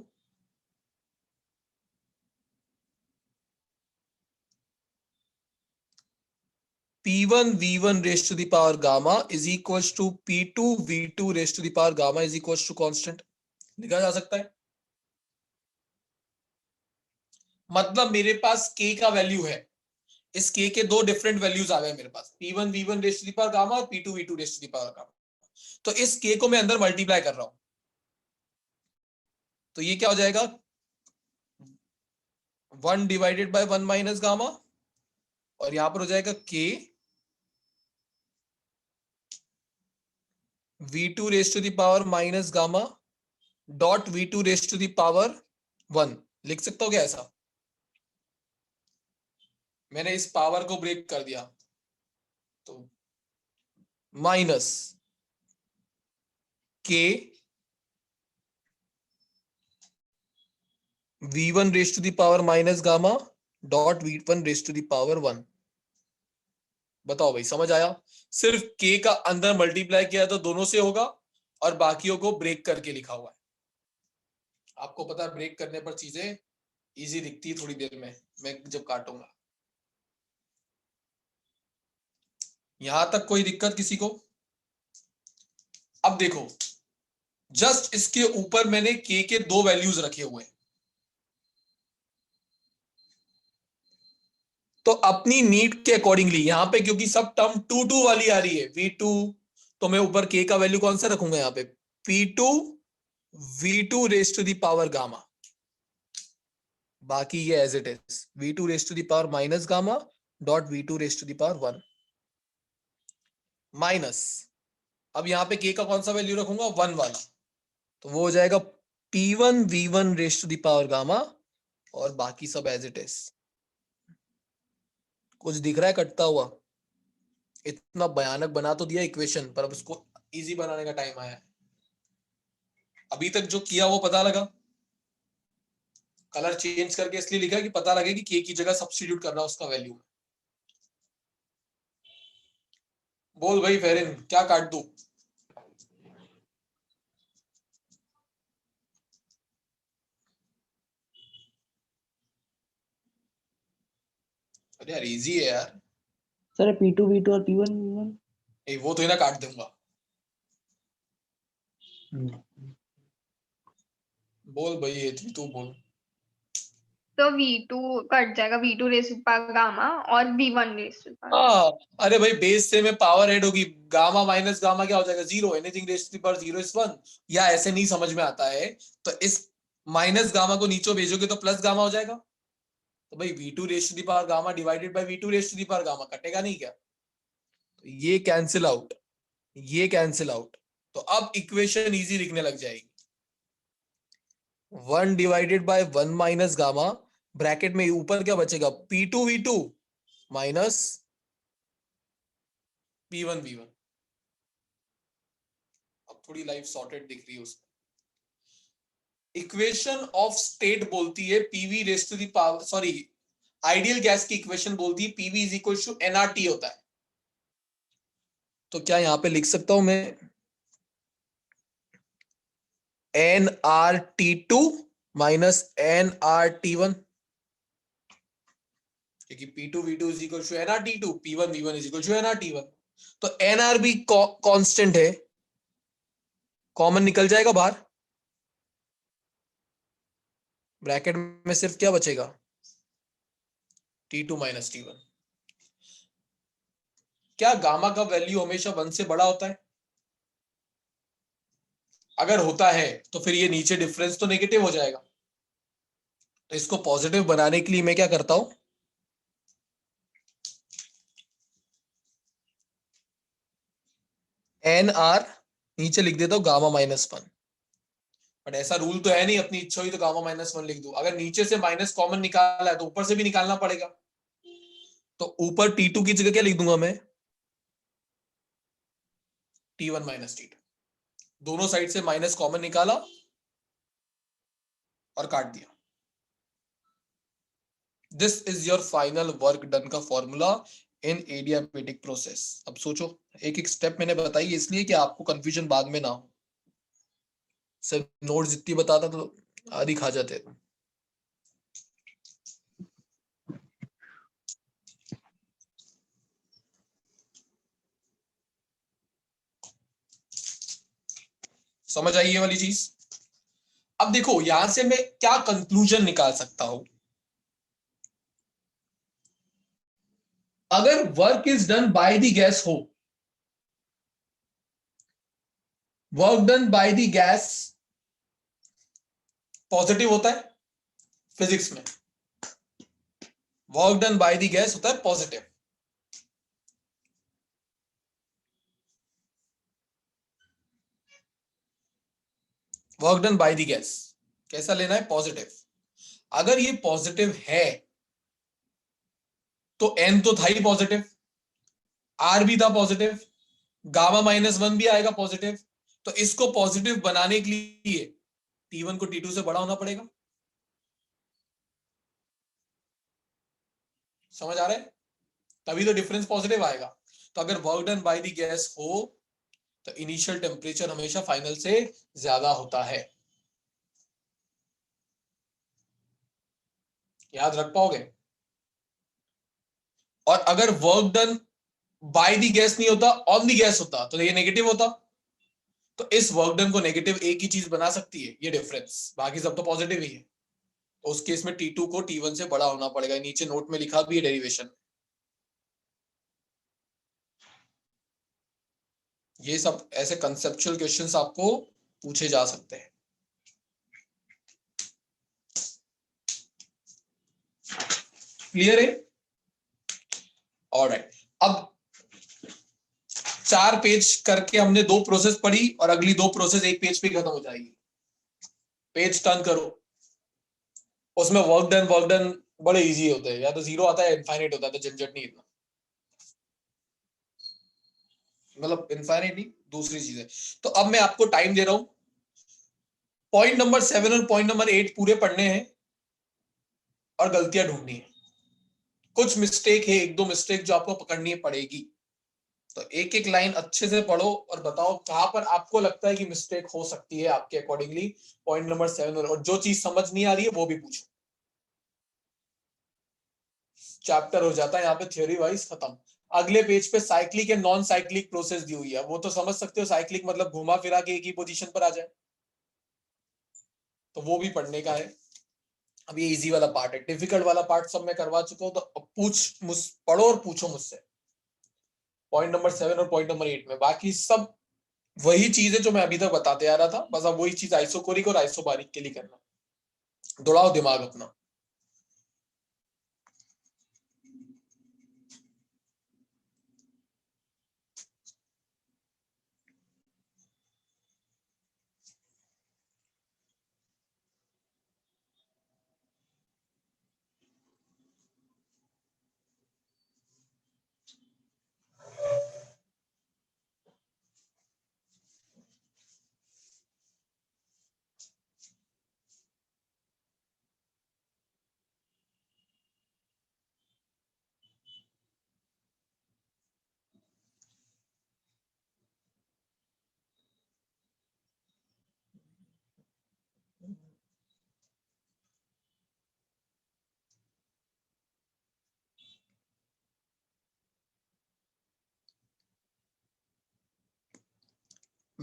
P1 V1 raise to the power gamma is equals to P2 V2 raise to the power gamma is equals to constant. लिखा जा सकता है। मतलब मेरे पास k का वैल्यू है, इस k के दो डिफरेंट वैल्यूज आ गए मेरे पास, P1 V1 raise to the power gamma और P2 V2 raise to the power gamma. तो इस k को मैं अंदर मल्टीप्लाई कर रहा हूं, तो ये क्या हो जाएगा, 1 डिवाइडेड बाय 1 माइनस गामा, और यहां पर हो जाएगा k V2 raise to the power minus gamma dot V2 raise to the power 1। लिख सकता हूं क्या ऐसा? मैंने इस पावर को ब्रेक कर दिया, तो minus k v1 raise to the power minus gamma dot v1 raise to the power 1। बताओ भाई, समझ आया? सिर्फ k का अंदर मल्टीप्लाई किया तो दोनों से होगा, और बाकियों को ब्रेक करके लिखा हुआ है। आपको पता है ब्रेक करने पर चीजें इजी दिखती है थोड़ी देर में, मैं जब काटूंगा। यहां तक कोई दिक्कत किसी को? अब देखो, जस्ट इसके ऊपर मैंने k के दो वैल्यूज रखे हुए हैं, तो अपनी नीड के अकॉर्डिंगली यहां पे, क्योंकि सब टर्म 2 वाली आ रही है v2, तो मैं ऊपर k का वैल्यू कौन सा रखूंगा यहां पे, p2 v2 raise to the power gamma. बाकी ये as it is v2 raise to the power minus gamma dot v2 raise to the power 1 minus, अब यहां पे k का कौन सा वैल्यू रखूंगा, 1 वाला, तो वो हो जाएगा p1 v1 raise to the power gamma, और बाकी सब एज इट इज। कुछ दिख रहा है कटता हुआ? इतना भयानक बना तो दिया इक्वेशन, पर अब उसको इजी बनाने का टाइम आया है। अभी तक जो किया वो पता लगा? कलर चेंज करके इसलिए लिखा कि पता लगे कि के की जगह सब्स्टिट्यूट करना उसका वैल्यू। बोल भाई फेरिन, क्या काट दूं? अरे यार इजी है यार, सर P2 V2 और P1 V1। वो तो ही ना काट दूंगा। बोल भाई, ये तू बोल। तो v2 कट जाएगा, v2 raise to the power gamma और v1 raise to the power. हाँ, अरे भाई बेस से में पावर ऐड होगी, गामा माइनस गामा क्या हो जाएगा, 0, anything raise to the power 0 is 1। या ऐसे नहीं समझ में आता है तो इस माइनस गामा को नीचे भेजोगे तो प्लस गामा हो जाएगा, तो भाई v2 raise to the power gamma divided by v2 raise to the power gamma, कटेगा नहीं क्या? तो ये कैंसिल आउट, ये कैंसिल आउट, तो अब इक्वेशन इजी लिखने लग जाएगी। 1 divided by 1 minus gamma, bracket में ऊपर क्या बचेगा, P2 V2 minus P1 V1। अब थोड़ी लाइफ सॉर्टेड दिख रही है उसमें। इक्वेशन ऑफ स्टेट बोलती है PV raise to the power, sorry ideal gas की इक्वेशन बोलती है PV is equal to nRT होता है। तो क्या यहां पे लिख सकता हूं मैं nRT2 माइनस nRT1, क्योंकि P2 V2 is equal to nRT2, P1 V1 is equal to nRT1। तो nR भी कांस्टेंट है, कॉमन निकल जाएगा बाहर, ब्रैकेट में सिर्फ क्या बचेगा T2 माइनस T1। क्या गामा का वैल्यू हमेशा 1 से बड़ा होता है? अगर होता है तो फिर ये नीचे डिफरेंस तो नेगेटिव हो जाएगा। तो इसको पॉजिटिव बनाने के लिए मैं क्या करता हूं, एन आर नीचे लिख देता हूं गामा माइनस 1। बट ऐसा रूल तो है नहीं, अपनी इच्छा हुई तो गामा माइनस 1 लिख दूं। अगर नीचे से माइनस कॉमन निकाला है तो ऊपर से भी निकालना पड़ेगा। तो ऊपर T2 की जगह क्या लिख दूंगा मैं, T1 माइनस T2। दोनों साइड से माइनस कॉमन निकाला और काट दिया। This is your final work done का फॉर्मूला इन एडियाबेटिक प्रोसेस। अब सोचो, एक एक स्टेप मैंने बताई इसलिए कि आपको कंफ्यूजन बाद में ना हो। सिर्फ नोट जितनी बताता तो आधी खा जाते। समझ आई ये वाली चीज? अब देखो यहां से मैं क्या कंक्लूजन निकाल सकता हूं। अगर work is done by the gas हो, work done by the gas positive होता है फिजिक्स में, work done by the gas होता है positive. Work done by the gas कैसा लेना है, पॉजिटिव। अगर ये पॉजिटिव है तो एन तो था ही पॉजिटिव, आर भी था पॉजिटिव, गामा माइनस 1 भी आएगा पॉजिटिव। तो इसको पॉजिटिव बनाने के लिए T1 को T2 से बड़ा होना पड़ेगा। समझ आ रहा है? तभी तो डिफरेंस पॉजिटिव आएगा। तो अगर work done by the gas हो तो इनिशियल टेम्परेचर हमेशा फाइनल से ज्यादा होता है। याद रख पाओगे? और अगर work done by the gas नहीं होता, ऑन द गैस होता, तो ये नेगेटिव होता। तो इस वर्क डन को नेगेटिव एक ही चीज बना सकती है, ये डिफरेंस, बाकी सब तो पॉजिटिव ही है। तो उस केस में T2 को T1 से बड़ा होना पड़ेगा। नीचे नोट में लिखा भी है डेरिवेशन। ये सब ऐसे कंसेप्चुअल क्वेश्चंस आपको पूछे जा सकते हैं। क्लियर है? ऑलराइट। अब 4 पेज करके हमने 2 प्रोसेस पढ़ी और अगली 2 प्रोसेस एक पेज पे खत्म हो जाएगी। पेज टर्न करो, उसमें वर्क डन बड़े इजी होते हैं, या तो 0 आता है इनफाइनाइट होता है, तो झंझट नहीं इतना, मतलब इनफाइनाइट नहीं, दूसरी चीज है। तो अब मैं आपको टाइम दे रहा हूं, पॉइंट नंबर 7 और पॉइंट नंबर 8 पूरे पढ़ने हैं और गलतियां ढूंढनी है। कुछ मिस्टेक है, एक दो मिस्टेक जो आपको पकड़नी पड़ेगी। तो एक एक लाइन अच्छे से पढ़ो और बताओ कहां पर आपको लगता है कि मिस्टेक हो सकती है आपके अकॉर्डिंगली। पॉइंट नंबर 7 और जो चीज समझ नहीं आ रही है वो भी पूछो। चैप्टर हो जाता है यहाँ पे थ्योरी वाइज खत्म। अगले पेज पे cyclic and non cyclic process दी हुई है। वो तो समझ सकते हो, साइक्लिक मतलब घुमा फिरा के एक ही पोजीशन पर आ जाए, तो वो भी पढ़ने का है। अब ये इजी वाला पार्ट है, डिफिकल्ट वाला पार्ट सब मैं करवा चुका हूं। तो अब पढ़ो और पूछो मुझसे पॉइंट नंबर 7 और पॉइंट नंबर 8 में। बाकी सब वही चीज है जो मैं अभी तक बताते आ रहा था, बस अब वही चीज आइसोकोरिक और आइसोबारिक के लिए करना। दौड़ाओ दिमाग अपना।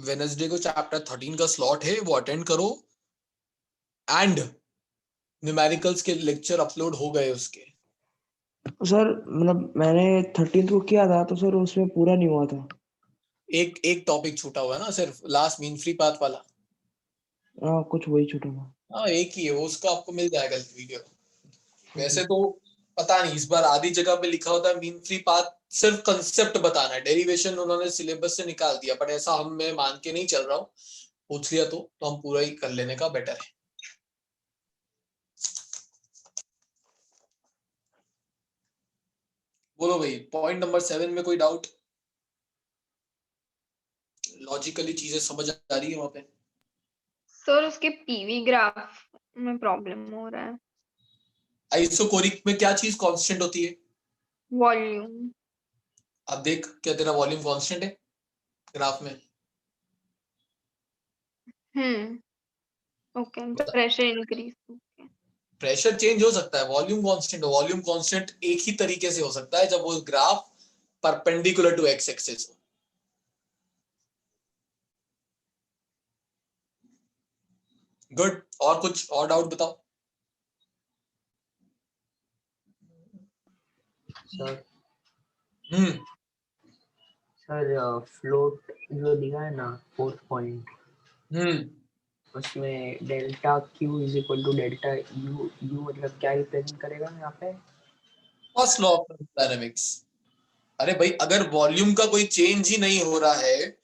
वेनेसडे को चैप्टर 13 का स्लॉट है, वो अटेंड करो। एंड न्यूमेरिकल्स के लेक्चर अपलोड हो गए उसके। सर मतलब मैंने 13 को किया था तो सर उसमें पूरा नहीं हुआ था। एक एक टॉपिक छूटा हुआ है ना, सिर्फ लास्ट मीन फ्री पाथ वाला। हाँ कुछ वही छूटा था। हाँ एक ही है वो, उसका आपको मिल जाएगा वीडियो। वैसे तो पता नहीं, इस बार आधी जगह पे लिखा होता है मीन फ्री पाथ सिर्फ कंसेप्ट बताना है, डेरिवेशन उन्होंने सिलेबस से निकाल दिया, पर ऐसा हम मैं मान के नहीं चल रहा हूँ। पूछ लिया तो हम पूरा ही कर लेने का बेटर है। बोलो भाई, पॉइंट नंबर 7 में कोई डाउट? लॉजिकली चीजें समझ आ रही है वहां पे? सर उसके पीवी ग्राफ में प्रॉब्लम हो रहा है। आइसोकोरिक में क्या चीज कांस्टेंट होती है? वॉल्यूम। अब देख, क्या तेरा वॉल्यूम कांस्टेंट है ग्राफ में? Okay, pressure increase. Pressure change हो सकता है, वॉल्यूम कांस्टेंट हो। वॉल्यूम कांस्टेंट एक ही तरीके से हो सकता है जब वो graph perpendicular to X axis हो। गुड। और कुछ और डाउट बताओ। सर हम्म सर फ्लोट जो दिया है ना 4th पॉइंट, हम्म उसमें delta Q is equal to delta U, U मतलब क्या रिप्रेजेंट करेगा यहाँ पे? First law of thermodynamics. अरे भाई, अगर वॉल्यूम का कोई चेंज ही नहीं हो रहा है,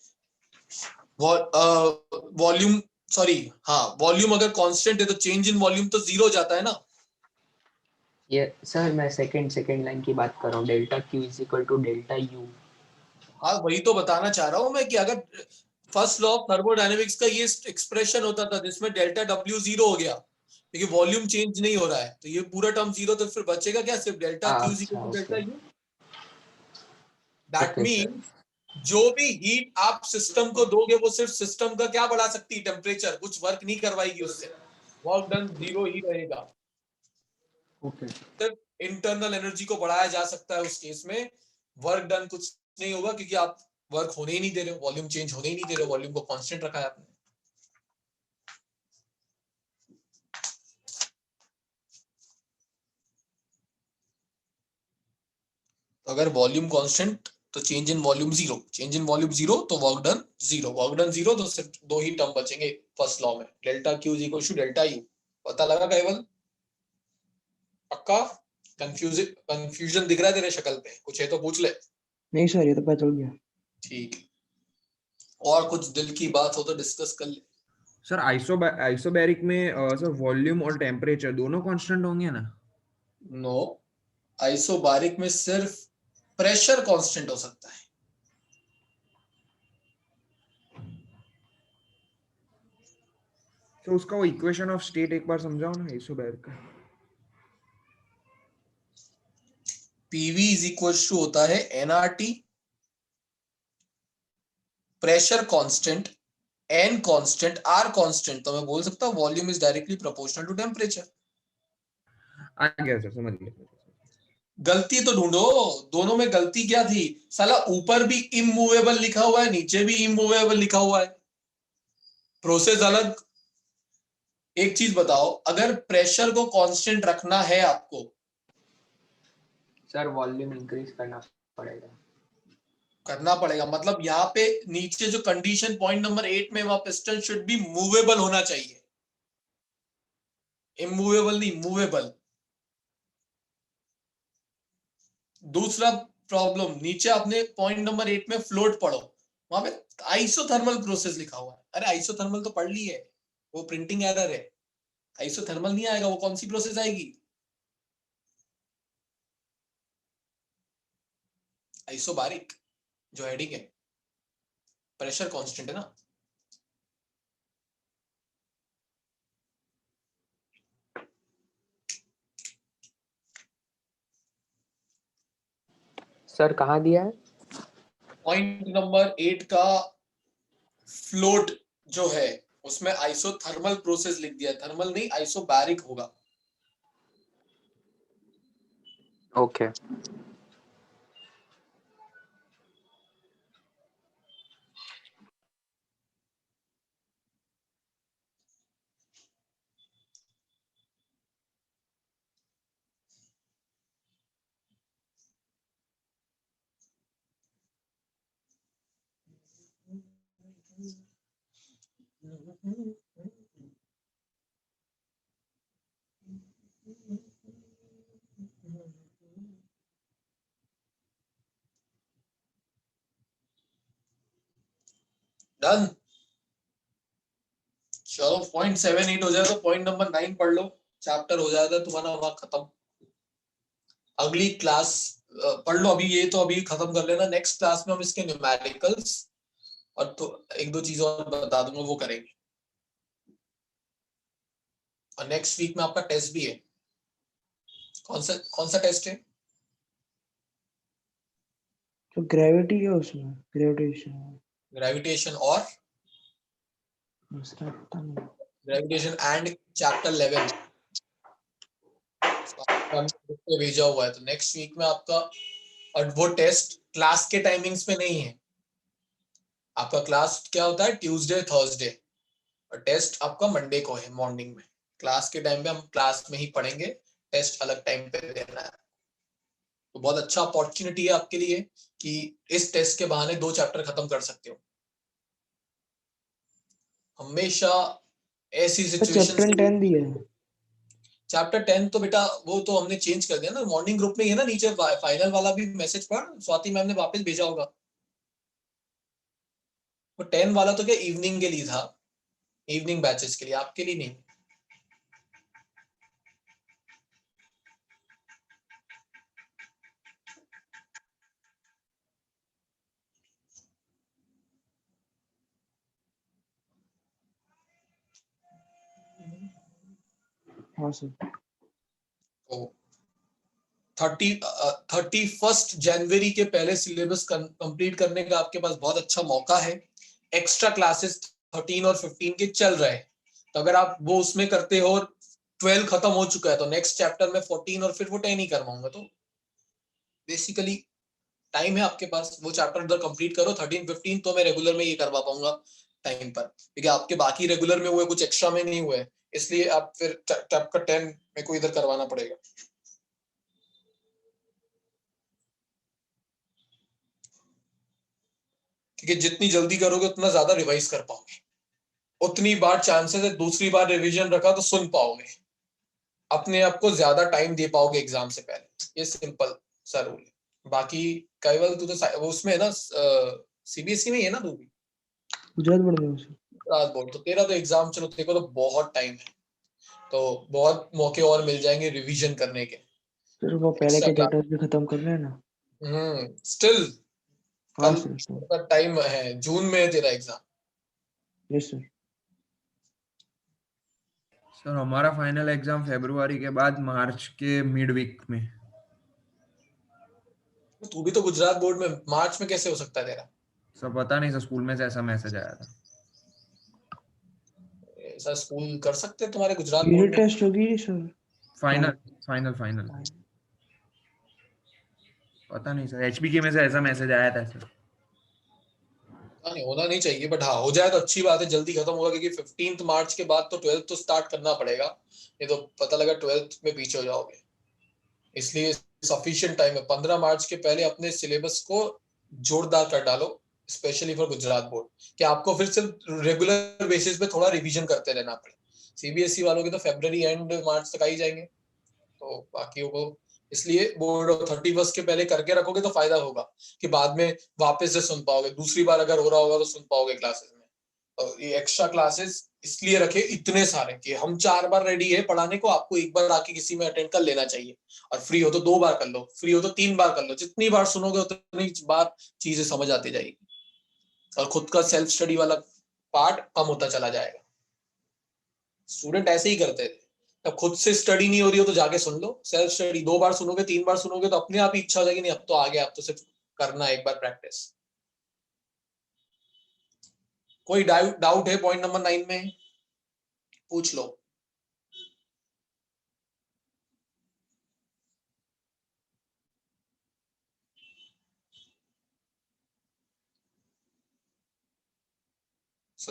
वॉल्यूम सॉरी हाँ, वॉल्यूम अगर कांस्टेंट है तो चेंज इन वॉल्यूम तो जीरो हो जाता है ना। ये सर मैं सेकंड लाइन की बात कर रहा हूँ, delta Q is equal to delta U. हाँ वही तो बताना चाह रहा हूँ मैं कि अगर फर्स्ट लॉ ऑफ थर्मोडायनेमिक्स का ये एक्सप्रेशन होता था जिसमें डेल्टा डब्ल्यू जीरो हो गया, क्योंकि वॉल्यूम चेंज नहीं हो रहा है, तो ये पूरा टर्म जीरो, तो फिर बचेगा क्या? सिर्फ डेल्टा क्यू इज इक्वल अच्छा to delta okay. U. That okay sir. Mean जो भी हीट आप सिस्टम को दोगे वो सिर्फ सिस्टम का क्या बढ़ा सकती है? टेम्परेचर। कुछ वर्क नहीं करवाएगी उससे, वर्क डन जीरो ही रहेगा। ओके। सिर्फ इंटरनल एनर्जी को बढ़ाया जा सकता है उस केस में, वर्क डन कुछ नहीं होगा, क्योंकि आप वर्क होने ही नहीं दे रहे हो, वॉल्यूम चेंज होने ही नहीं दे रहे हो, वॉल्यूम को कांस्टेंट रखा है आपने। तो अगर वॉल्यूम कांस्टेंट तो change in volume zero, change in volume zero तो work done zero, work done zero, तो सिर्फ दो ही टर्म बचेंगे फर्स्ट लॉ में, delta Q is equal to delta u. पता लगा केवल? पक्का? कंफ्यूजन दिख रहा है तेरे शक्ल पे? कुछ है तो पूछ ले। नहीं सर ये तो पता चल गया। ठीक है, और कुछ दिल की बात हो तो डिस्कस कर ले। सर आइसोबैरिक में सर वॉल्यूम और टेम्परेचर दोनों कांस्टेंट होंगे ना? नो, आइसोबारिक में सिर्फ प्रेशर कांस्टेंट हो सकता है। तो उसका वो इक्वेशन ऑफ स्टेट एक बार समझाओ ना आइसोबैरिक का। पीवी इज इक्वल टू होता है NRT, pressure constant, n constant, R constant, तो मैं बोल सकता हूं volume is directly proportional to temperature. आ गया सर, समझ गया। गलती तो ढूंढो, दोनों में गलती क्या थी? साला ऊपर भी इमूवेबल लिखा हुआ है, नीचे भी इमूवेबल लिखा हुआ है, प्रोसेस अलग। एक चीज बताओ, अगर प्रेशर को कांस्टेंट रखना है आपको, सर वॉल्यूम इंक्रीज करना पड़ेगा, मतलब यहाँ पे नीचे जो कंडीशन पॉइंट नंबर 8 में, वहां पिस्टन शुड बी मूवेबल होना चाहिए, इमूवेबल नहीं, मूवेबल। दूसरा प्रॉब्लम, नीचे आपने पॉइंट नंबर 8 में फ्लोट पढ़ो, वहां पे आइसोथर्मल प्रोसेस लिखा हुआ है। अरे आइसोथर्मल तो पढ़ ली है, वो प्रिंटिंग एरर है। आइसोथर्मल नहीं आएगा, वो कौन सी प्रोसेस आएगी? आइसोबारिक जो हेडिंग है, प्रेशर कांस्टेंट है ना। सर कहाँ दिया है? पॉइंट नंबर 8 का फ्लोट जो है उसमें आइसोथर्मल प्रोसेस लिख दिया, थर्मल नहीं, आइसोबैरिक होगा। ओके। डन। चलो 0.78 हो जाए तो पॉइंट नंबर 9 पढ़ लो, चैप्टर हो जाएगा तुम्हारा वहां खत्म। अगली क्लास पढ़ लो, अभी ये तो अभी खत्म कर लेना, नेक्स्ट क्लास में हम इसके न्यूमेरिकल्स और तो एक दो चीज और बता दूंगा वो करेंगे। और नेक्स्ट वीक में आपका टेस्ट भी है। कौन सा टेस्ट है? तो ग्रेविटी है उसमें, ग्रेविटेशन। ग्रेविटेशन और दूसरा पता नहीं। ग्रेविटेशन एंड चैप्टर 11 हमने भेजा हुआ है, तो नेक्स्ट वीक में आपका, और वो टेस्ट क्लास के टाइमिंग्स में नहीं है। आपका क्लास क्या होता है? ट्यूसडे थर्सडे, और टेस्ट आपका मंडे को है मॉर्निंग में। क्लास के टाइम पे हम क्लास में ही पढ़ेंगे, टेस्ट अलग टाइम पे देना है। तो बहुत अच्छा अपॉर्चुनिटी है आपके लिए कि इस टेस्ट के बहाने 2 चैप्टर खत्म कर सकते हो। हमेशा ऐसी सिचुएशन, चैप्टर 10 दिया है। चैप्टर 10 तो बेटा वो तो हमने चेंज कर दिया ना, मॉर्निंग ग्रुप में ही है ना, नीचे फाइनल वाला भी मैसेज पढ़, स्वाति मैम ने वापस भेजा होगा। वो 10 वाला तो क्या इवनिंग के लिए था, इवनिंग बैचेस के लिए, आपके लिए नहीं। हाँ सर। तो 31 जनवरी के पहले सिलेबस कंप्लीट करने का आपके पास बहुत अच्छा मौका है। एक्स्ट्रा क्लासेस 13 और 15 के चल रहे हैं, तो अगर आप वो उसमें करते हो और 12 खत्म हो चुका है तो नेक्स्ट चैप्टर में 14 और फिर वो 10 ही करवाऊंगा। तो बेसिकली टाइम है आपके पास, वो चैप्टर उधर कंप्लीट करो। 13 15 तो मैं रेगुलर में ये करवा पाऊंगा टाइम पर, क्योंकि आपके बाकी रेगुलर में हुए कुछ एक्स्ट्रा में नहीं हुए, इसलिए आप फिर चैप्टर 10 मेरे को इधर करवाना पड़ेगा। क्योंकि जितनी जल्दी करोगे उतना ज्यादा रिवाइज कर पाओगे, उतनी बार चांसेस है दूसरी बार रिवीजन रखा तो सुन पाओगे, अपने आप को ज्यादा टाइम दे पाओगे एग्जाम से पहले। ये सिंपल सा रूल है। बाकी कैवल तू तो वो उसमें है ना, सीबीएसई में ही है ना तू भी? गुजरात बोर्ड में सर। गुजरात बोर्ड, तो तेरा तो एग्जाम, चलो तेरे को तो बहुत टाइम है, तो बहुत मौके और मिल जाएंगे रिवीजन करने के। सर वो पहले के चैप्टर्स भी खत्म कर रहे हैं ना। स्टिल हाँ कल सर। टाइम है, जून में है तेरा एग्जाम। Yes sir. सर हमारा फाइनल एग्जाम फरवरी के बाद मार्च के मिड वीक में। तू भी तो गुजरात बोर्ड में, मार्च में कैसे हो सकता है तेरा? सर पता नहीं सर, स्कूल में से ऐसा मैसेज आया था। ऐसा स्कूल कर सकते हैं तुम्हारे गुजरात यूनिट बोर्ड में? टेस्ट होगी सर। फाइनल फाइनल पता नहीं सर, एचबीके में से ऐसा मैसेज आया था सर। नहीं, होना नहीं चाहिए, बट हाँ हो जाए तो अच्छी बात है, जल्दी खत्म होगा, क्योंकि 15 मार्च के बाद तो 12th तो स्टार्ट करना पड़ेगा, नहीं तो पता लगा 12th में पीछे हो जाओगे। इसलिए सफिशिएंट टाइम है, 15 मार्च के पहले अपने सिलेबस को जोरदार कर डालो, स्पेशली फॉर गुजरात बोर्ड, कि आपको फिर सिर्फ रेगुलर बेसिस पे थोड़ा रिवीजन करते रहना पड़े। सीबीएसई वालों के तो फरवरी एंड मार्च तक आ ही जाएंगे, तो बाकियों को इसलिए बोर्ड 31 के पहले करके रखोगे तो फायदा होगा कि बाद में वापस से सुन पाओगे, दूसरी बार अगर हो रहा होगा तो सुन पाओगे क्लासेस में। तो ये एक्स्ट्रा क्लासेस इसलिए रखे इतने सारे कि हम 4 बार रेडी है पढ़ाने को, आपको एक बार आके किसी में अटेंड कर लेना चाहिए, और फ्री हो तो 2 बार कर लो, फ्री हो तो 3 बार कर लो, जितनी बार सुनोगे उतनी बार चीजें समझ आती जाएगी, और खुद का सेल्फ स्टडी वाला पार्ट कम होता चला जाएगा। स्टूडेंट ऐसे ही करते थे, अब खुद से स्टडी नहीं हो रही हो तो जाके सुन लो, सेल्फ स्टडी 2 बार सुनोगे 3 बार सुनोगे तो अपने आप ही इच्छा हो जाएगी, नहीं अब तो आ गया, अब तो सिर्फ करना है एक बार प्रैक्टिस। कोई डाउट है पॉइंट नंबर 9 में? पूछ लो।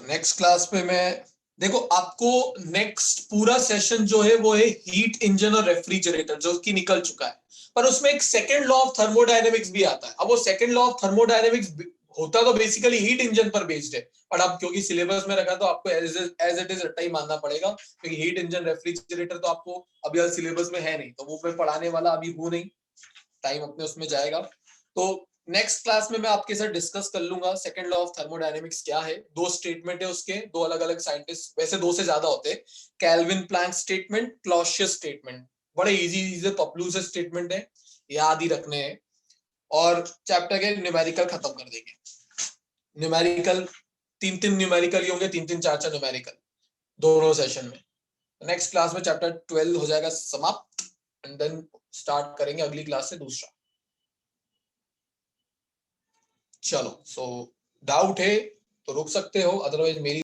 नेक्स्ट क्लास में मैं, देखो आपको नेक्स्ट पूरा सेशन जो है वो है हीट इंजन और रेफ्रिजरेटर, जो कि निकल चुका है, पर उसमें एक सेकंड लॉ ऑफ थर्मोडायनेमिक्स भी आता है। अब वो सेकंड लॉ ऑफ थर्मोडायनेमिक्स होता तो बेसिकली हीट इंजन पर बेस्ड है, बट अब क्योंकि सिलेबस में रखा तो आपको एज इट इज रट्टा ही मानना पड़ेगा, क्योंकि हीट इंजन रेफ्रिजरेटर तो आपको अभी यार सिलेबस में है नहीं, तो वो मैं पढ़ाने वाला अभी हूं नहीं, टाइम अपने उसमें जाएगा। तो नेक्स्ट क्लास में मैं आपके साथ डिस्कस कर लूंगा सेकंड लॉ ऑफ थर्मोडायनेमिक्स क्या है। 2 स्टेटमेंट है उसके, 2 अलग अलग साइंटिस्ट, वैसे 2 से ज्यादा होते हैं, Kelvin Planck statement, Clausius statement. बड़े इजी पपलू से स्टेटमेंट है, याद ही रखने हैं। और चैप्टर के न्यूमेरिकल खत्म कर देंगे। न्यूमेरिकल 3 न्यूमेरिकल ही होंगे, 3 4 न्यूमेरिकल दोनों सेशन में। नेक्स्ट क्लास में चैप्टर 12 हो जाएगा समाप्त, एंड देन स्टार्ट करेंगे अगली क्लास से दूसरा। चलो, सो डाउट है तो रुक सकते हो, अदरवाइज मेरी